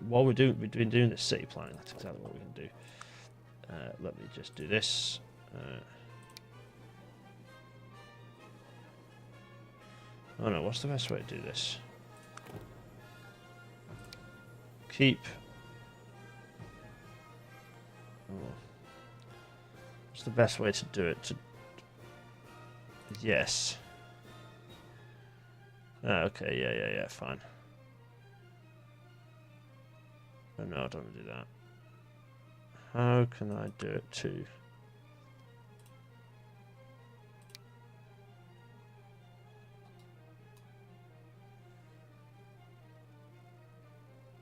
While we've been doing this city planning. That's exactly what we're going to do. Let me just do this. Oh no, what's the best way to do this? Keep. Oh. What's the best way to do it? Yes. Okay, yeah, fine. Oh no, I don't want to do that. How can I do it too?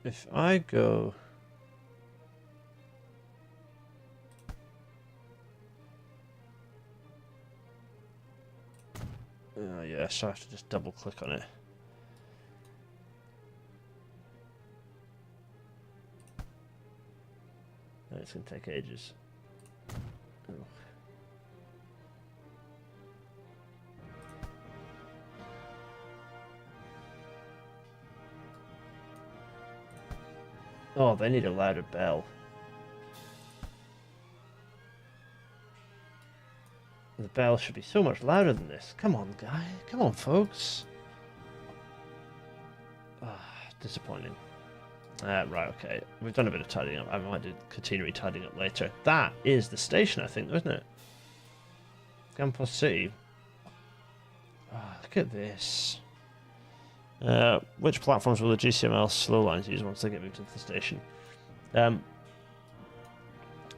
If I go... Oh yeah, so I have to just double click on it. It's going to take ages. Oh. Oh, they need a louder bell. The bell should be so much louder than this. Come on, guy. Come on, folks. Disappointing. Right, okay. We've done a bit of tidying up. I might continue tidying up later. That is the station, I think, isn't it? Gampos City. Look at this. Which platforms will the GCML slow lines use once they get moved into the station?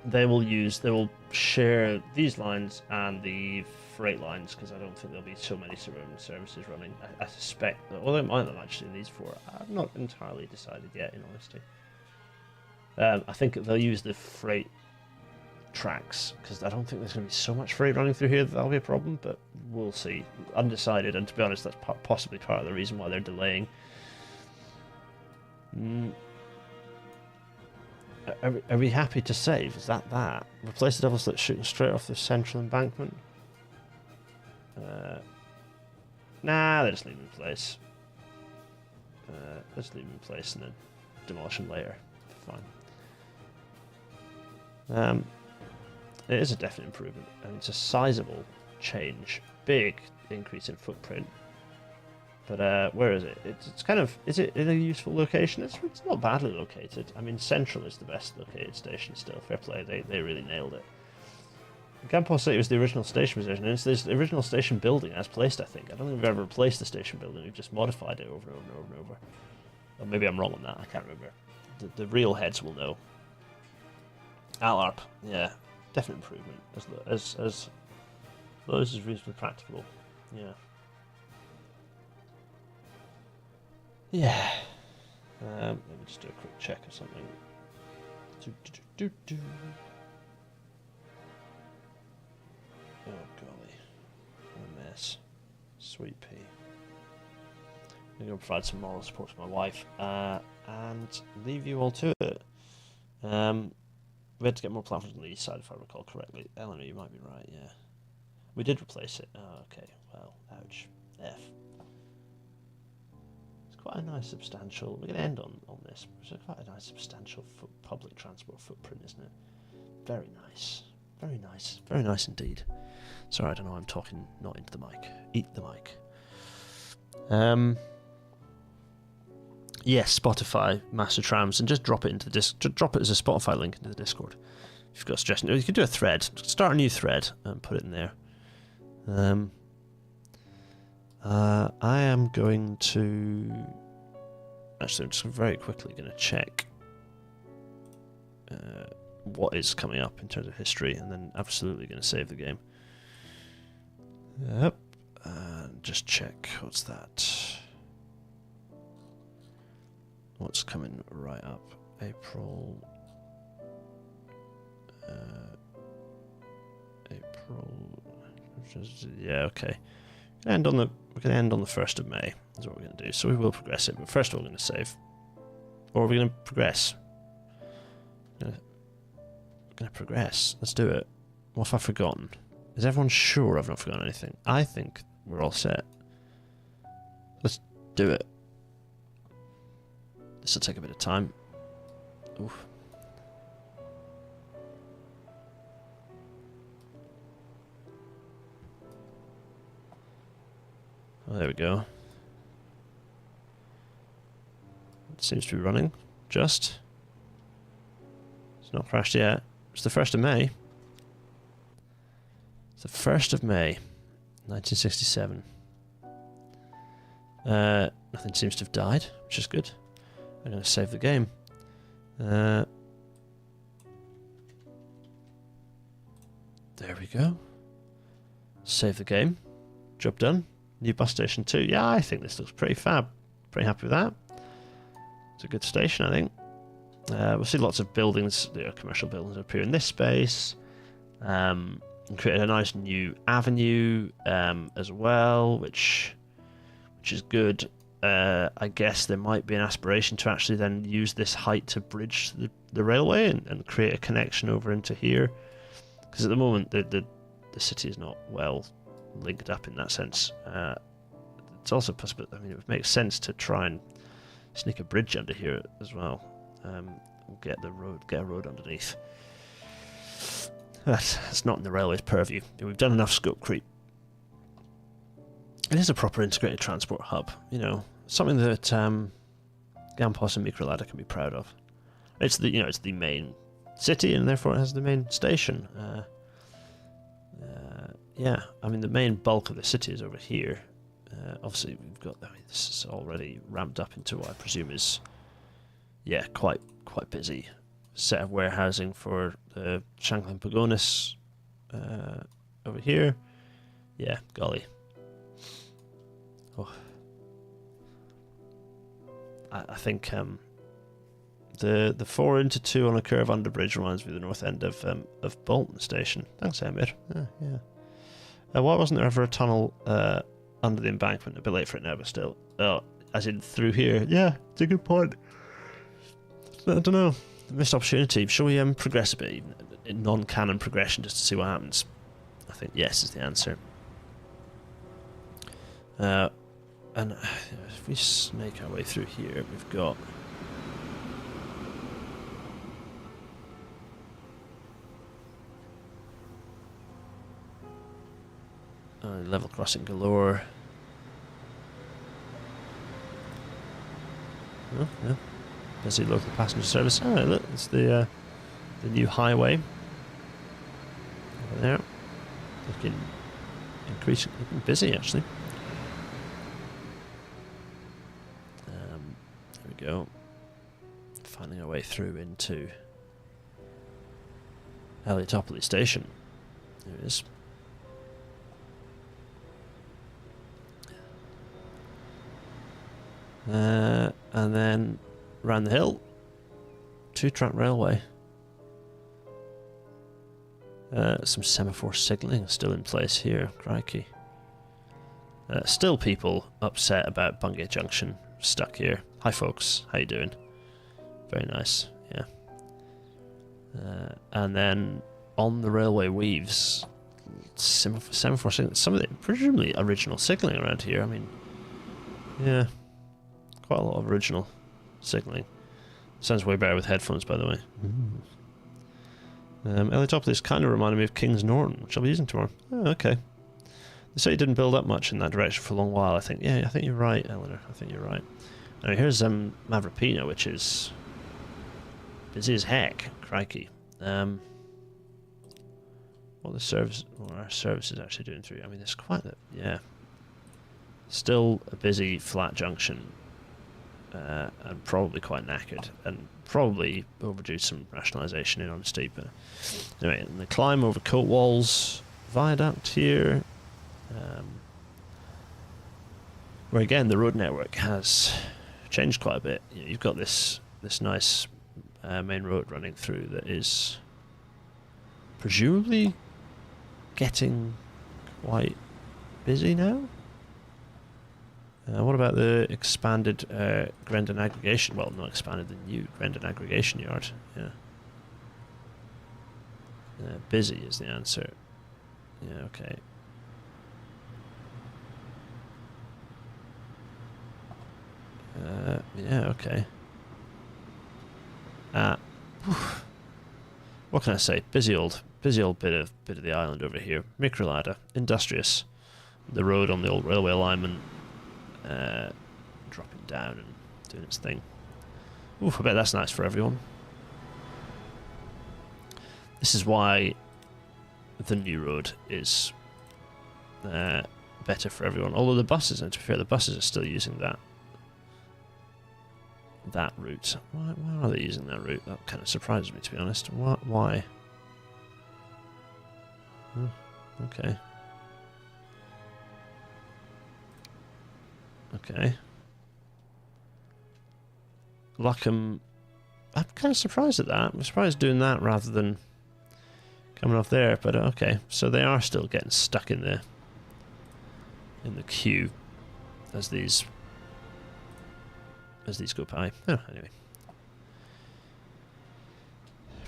They will share these lines and the freight lines, because I don't think there'll be so many suburban services running. I suspect that, although it might not actually in these 4, I've not entirely decided yet, in honesty. I think they'll use the freight tracks, because I don't think there's going to be so much freight running through here that that'll be a problem, but we'll see. Undecided, and to be honest, that's possibly part of the reason why they're delaying. Are we happy to save? Is that? Replace the double slit shooting straight off the central embankment? Nah, let's leave them in place. Let's leave them in place and then demolition later. Fine. It is a definite improvement, and it's a sizable change. Big increase in footprint. But where is it? It's kind of... Is it in a useful location? It's not badly located. I mean, Central is the best located station still. Fair play, they really nailed it. Gampos City was the original station position, and it's this original station building as placed, I think. I don't think we've ever replaced the station building, we've just modified it over and over and over and over. Or maybe I'm wrong on that, I can't remember. The real heads will know. ARP, yeah. Definite improvement. As those is reasonably practicable. Yeah. Yeah. Let me just do a quick check or something. Oh golly, what a mess. Sweet pea. I'm going to provide some moral support to my wife and leave you all to it. We had to get more platforms on the east side, if I recall correctly. Eleanor, you might be right, yeah. We did replace it. Oh, okay. Well, ouch. F. It's quite a nice substantial... We're going to end on this. It's quite a nice substantial public transport footprint, isn't it? Very nice. Very nice. Very nice indeed. Sorry, I don't know, I'm talking not into the mic. Eat the mic. Yes, Spotify, Master Trams, and just drop it into the drop it as a Spotify link into the Discord. If you've got a suggestion, you could do a thread. Start a new thread and put it in there. I am going to... Actually, I'm just very quickly going to check what is coming up in terms of history, and then absolutely going to save the game. Yep. Just check. What's that? What's coming right up? April. Yeah, okay. We're going to end on the 1st of May. Is what we're going to do. So we will progress it, but first of all, we're going to save. Or are we going to progress? We're going to progress. Let's do it. What have I forgotten? Is everyone sure I've not forgotten anything? I think we're all set. Let's do it. This will take a bit of time. Oof. Oh, there we go. It seems to be running. Just. It's not crashed yet. It's the 1st of May. It's the 1st of May, 1967. Nothing seems to have died, which is good. I'm going to save the game. There we go. Save the game. Job done. New bus station 2. Yeah, I think this looks pretty fab. Pretty happy with that. It's a good station, I think. We'll see lots of buildings, commercial buildings appear in this space. And created a nice new avenue as well, which is good. I guess there might be an aspiration to actually then use this height to bridge the railway and create a connection over into here. Because at the moment, the city is not well linked up in that sense. It's also possible. I mean, it would make sense to try and sneak a bridge under here as well. Get a road underneath. That's not in the railway's purview. We've done enough scope creep. It is a proper integrated transport hub. Something that Gampos and Microlada can be proud of. It's the main city, and therefore it has the main station. Yeah, I mean the main bulk of the city is over here. Obviously, we've got. This is already ramped up into what I presume is, quite busy set of warehousing for the Shanklin Pagonis over here. Yeah, golly. Oh. I think the 4 into 2 on a curve under bridge reminds me of the north end of Bolton Station. Thanks, Emir. Yeah. Why wasn't there ever a tunnel under the embankment? A bit late for it now, but still. As in through here. Yeah, it's a good point. I don't know. Missed opportunity. Shall we progress a bit, even in non-canon progression, just to see what happens? I think yes is the answer. And if we make our way through here, we've got Level crossing galore. Oh, yeah. Busy local passenger service. Oh, look, it's the new highway over there. Looking increasingly busy, actually. There we go. Finding our way through into ARCHIPELAGO Station. There it is. And then round the hill, 2-track railway. Some semaphore signalling still in place here, crikey. Still people upset about Bungay Junction, stuck here. Hi folks, how you doing? Very nice, yeah. And then on the railway weaves, semaphore signalling, some of the presumably original signalling around here. I mean, yeah, quite a lot of original signalling. Sounds way better with headphones, by the way. ARCHIPELAGO kind of reminded me of King's Norton, which I'll be using tomorrow. Oh, okay. They say it didn't build up much in that direction for a long while, I think. Yeah, I think you're right, Eleanor. I think you're right. Now, here's Mavropino, which is busy as heck. Crikey. What our service is actually doing through. I mean, there's quite a... Yeah. Still a busy flat junction. And probably quite knackered, and probably overdue some rationalisation in honesty. But anyway, and the climb over coat walls, viaduct here, where again the road network has changed quite a bit. You know, you've got this nice main road running through that is presumably getting quite busy now. What about the expanded Grendon aggregation? Well, not expanded, the new Grendon aggregation yard. Yeah. Busy is the answer. Yeah, okay. Yeah, okay. What can I say? Busy old bit of the island over here. Microlada, industrious. The road on the old railway alignment. Dropping down and doing its thing. Oof, I bet that's nice for everyone. This is why the new road is better for everyone. Although the buses, and to be fair, the buses are still using that route. Why are they using that route? That kind of surprises me, to be honest. Why? Okay. Okay. Luckham. I'm kind of surprised at that. I'm surprised doing that rather than coming off there. But okay, so they are still getting stuck in the queue as these go by. Oh, anyway.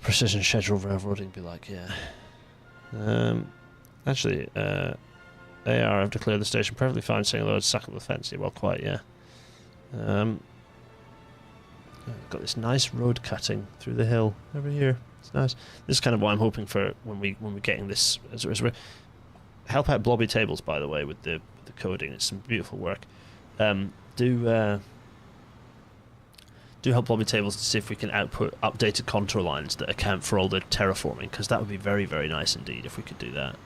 Precision schedule railroading be like, yeah. Actually, AR have declared the station perfectly fine, saying load suck up the fence. Yeah, well, quite, yeah. Got this nice road cutting through the hill over here. It's nice. This is kind of what I'm hoping for when we're getting this. As we're help out Blobby Tables, by the way, with the coding. It's some beautiful work. Do help Blobby Tables to see if we can output updated contour lines that account for all the terraforming, because that would be very, very nice indeed if we could do that.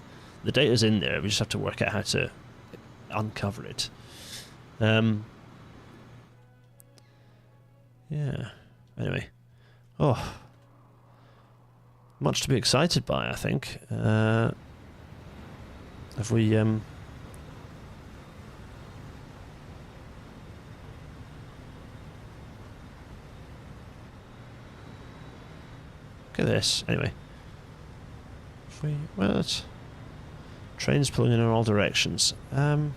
The data's in there, we just have to work out how to uncover it. Yeah. Anyway. Oh. Much to be excited by, I think. Have we... Look at this. Anyway. Well, it's... Trains pulling in all directions. Let's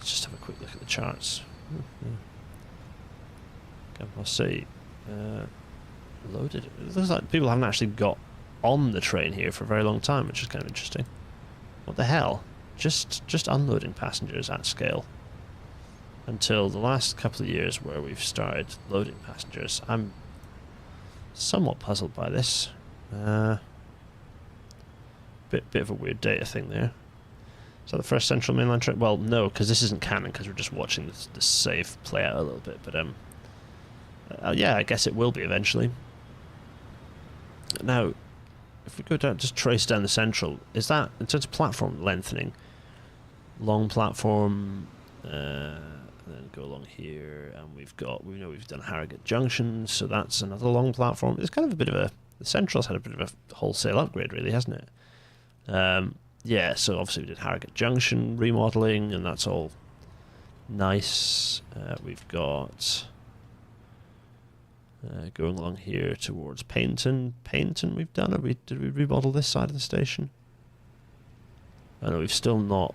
just have a quick look at the charts. Gampos City. Loaded. It looks like people haven't actually got on the train here for a very long time, which is kind of interesting. What the hell? Just unloading passengers at scale. Until the last couple of years where we've started loading passengers. I'm somewhat puzzled by this. Bit of a weird data thing there. Is that the first central mainline train? Well, no, because this isn't canon, because we're just watching this save play out a little bit. But yeah, I guess it will be eventually. Now, if we go down, just trace down the central, is that in terms of platform lengthening? Long platform, and then go along here, and we've know we've done Harrogate Junction, so that's another long platform. It's kind of a bit of a, the central's had a bit of a wholesale upgrade, really, hasn't it? Yeah, so obviously we did Harrogate Junction remodeling, and that's all nice. We've got going along here towards Paignton. Paignton we've done. Did we remodel this side of the station? I know we've still not.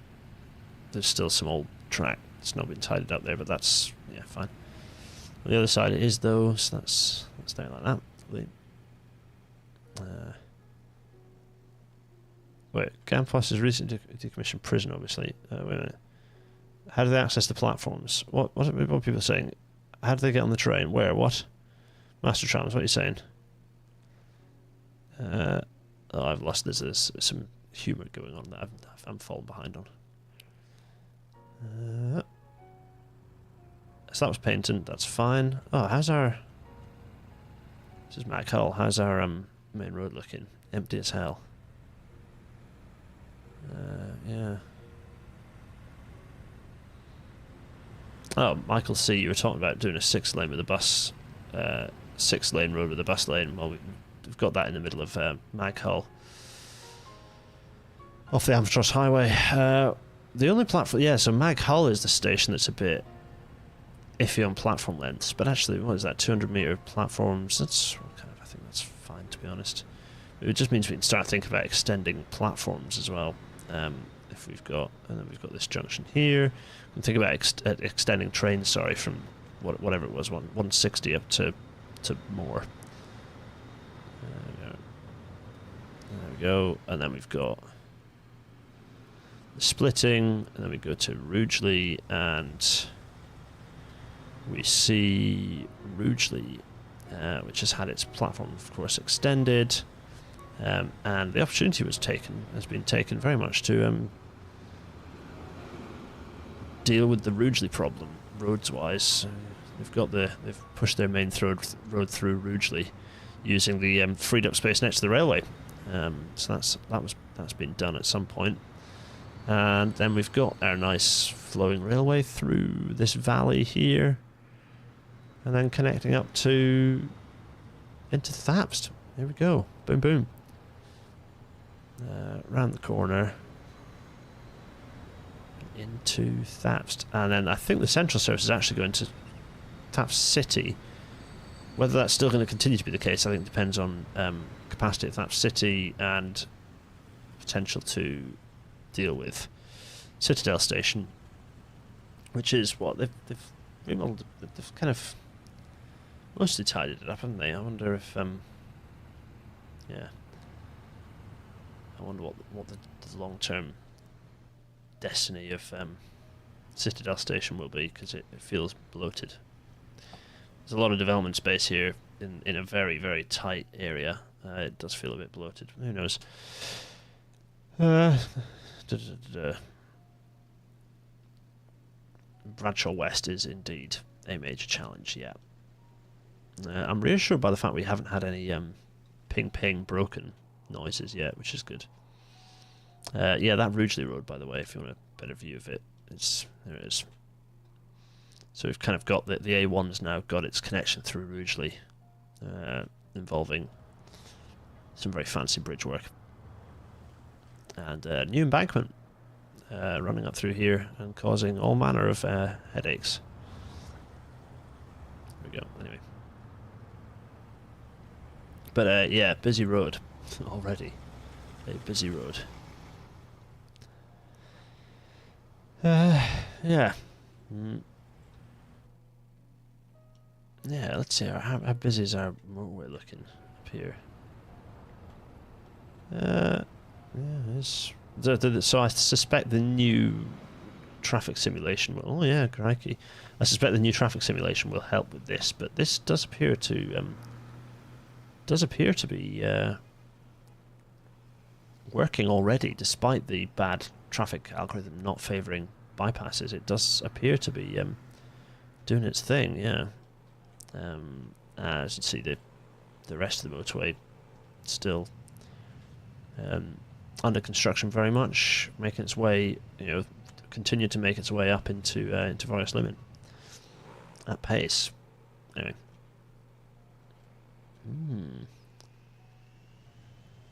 There's still some old track that's not been tidied up there, but that's, yeah, fine. On the other side it is though, so that's down like that. Wait, Gampos is recently decommissioned prison, obviously. Wait a minute. How do they access the platforms? What are people saying? How do they get on the train? Where? What? Master Trams, what are you saying? Oh, I've lost. There's some humour going on that I'm falling behind on. So that was Paignton. That's fine. Oh, how's our... This is Mac Hull. How's our main road looking? Empty as hell. Yeah. Oh, Michael C, you were talking about doing a 6-lane with a bus, 6-lane road with a bus lane. Well, we've got that in the middle of Mag Hull, off the Amsterdam Highway. The only platform, yeah. So Mag Hull is the station that's a bit iffy on platform lengths, but actually, what is that? 200-meter platforms. That's kind of, I think that's fine, to be honest. It just means we can start thinking about extending platforms as well. If we've got, and then we've got this junction here. We can think about extending trains, sorry, from whatever it was, 160 up to more. There we go. And then we've got the splitting, and then we go to Rugeley, and we see Rugeley, which has had its platform, of course, extended. And the opportunity has been taken very much to deal with the Rugeley problem, roads-wise. They've pushed their main road through Rugeley using the freed up space next to the railway. So that's been done at some point. And then we've got our nice flowing railway through this valley here, and then connecting up into Thapst. There we go. Boom, boom. Round the corner into Thapst, and then I think the central service is actually going to Thapst City. Whether that's still going to continue to be the case, I think depends on capacity at Thapst City and potential to deal with Citadel Station, which is what they've remodeled. They've kind of mostly tidied it up, haven't they? I wonder if yeah. I wonder what the long-term destiny of Citadel Station will be, because it feels bloated. There's a lot of development space here in a very, very tight area. It does feel a bit bloated. Who knows? Bradshaw West is indeed a major challenge, yeah. I'm reassured by the fact we haven't had any ping-ping broken noises yet, which is good. Yeah, that Rugeley Road, by the way, if you want a better view of it, there it is. So we've kind of got the A1's now got its connection through Rugeley, involving some very fancy bridge work. And new embankment running up through here and causing all manner of headaches. There we go, anyway. But yeah, busy road already. A busy road. Yeah. Yeah, let's see, how busy is our motorway looking up here? Yeah, it's... So I suspect the new traffic simulation will... Oh yeah, crikey. I suspect the new traffic simulation will help with this, but this does appear to does appear to be working already, despite the bad traffic algorithm not favouring bypasses. It does appear to be doing its thing, yeah. As you see, the rest of the motorway still under construction very much, making its way, continue to make its way up into Forest Limit at pace. Anyway.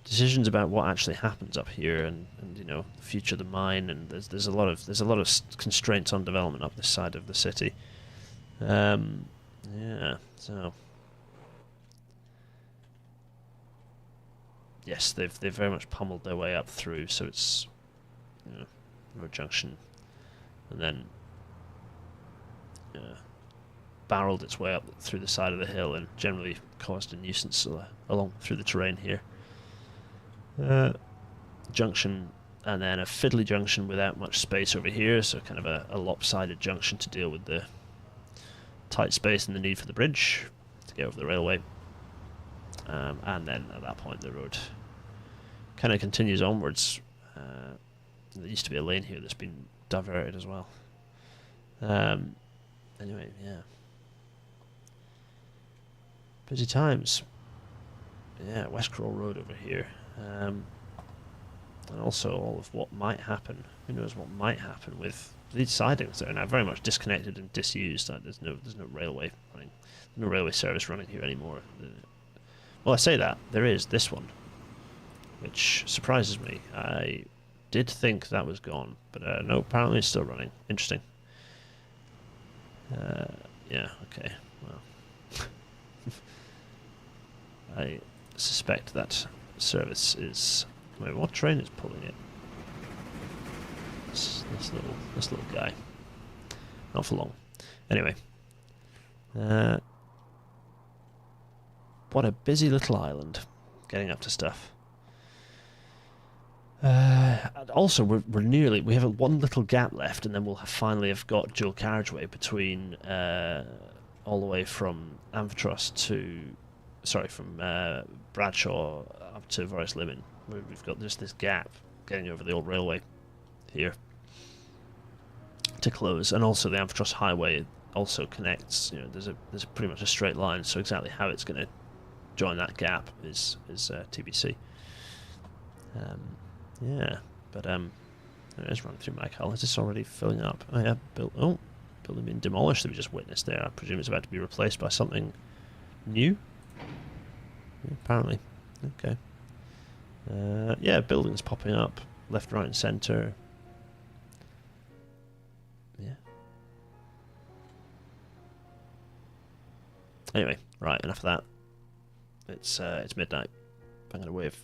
Decisions about what actually happens up here, and the future of the mine, and there's a lot of constraints on development up this side of the city. Yeah, so yes, they've very much pummeled their way up through. So it's Road Junction, and then barreled its way up through the side of the hill, and generally caused a nuisance along through the terrain here. Junction, and then a fiddly junction without much space over here, so kind of a lopsided junction to deal with the tight space and the need for the bridge to get over the railway. And then at that point the road kind of continues onwards. There used to be a lane here that's been diverted as well. Anyway, yeah. Busy times. Yeah, West Crawl Road over here. And also all of what might happen. Who knows what might happen with these sidings that are now very much disconnected and disused. There's no railway running, no railway service running here anymore. Well, I say that there is this one, which surprises me. I did think that was gone, but no, apparently it's still running. Interesting. Yeah. Okay. Well, I suspect that service is. Wait, what train is pulling it? This little guy. Not for long. Anyway. What a busy little island. Getting up to stuff. Also, we have one little gap left, and then we'll finally have got dual carriageway between all the way from from Bradshaw up to Forest Limit. We've got just this gap getting over the old railway here to close, and also the Amphitrust Highway also connects. There's pretty much a straight line, so exactly how it's going to join that gap is TBC. Yeah, but let's run through my car. Is this already filling up? Oh yeah, building being demolished that we just witnessed there. I presume it's about to be replaced by something new. Yeah, apparently, okay. Yeah, buildings popping up left, right, and centre. Yeah. Anyway, right, enough of that. It's midnight. I'm gonna wave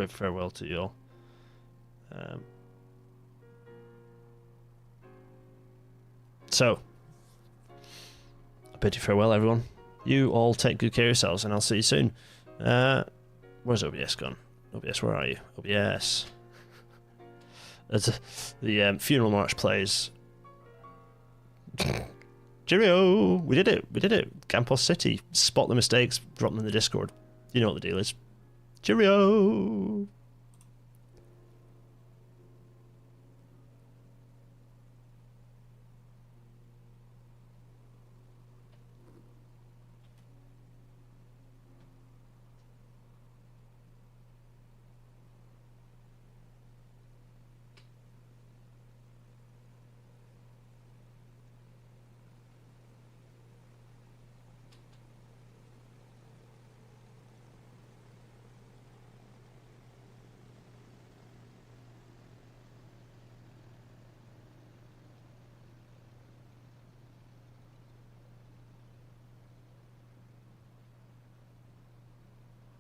farewell to you all. So, I bid you farewell, everyone. You all take good care of yourselves, and I'll see you soon. Where's OBS gone? OBS, where are you? OBS. As the funeral march plays. Cheerio! We did it. Gampos City. Spot the mistakes, drop them in the Discord. You know what the deal is. Cheerio!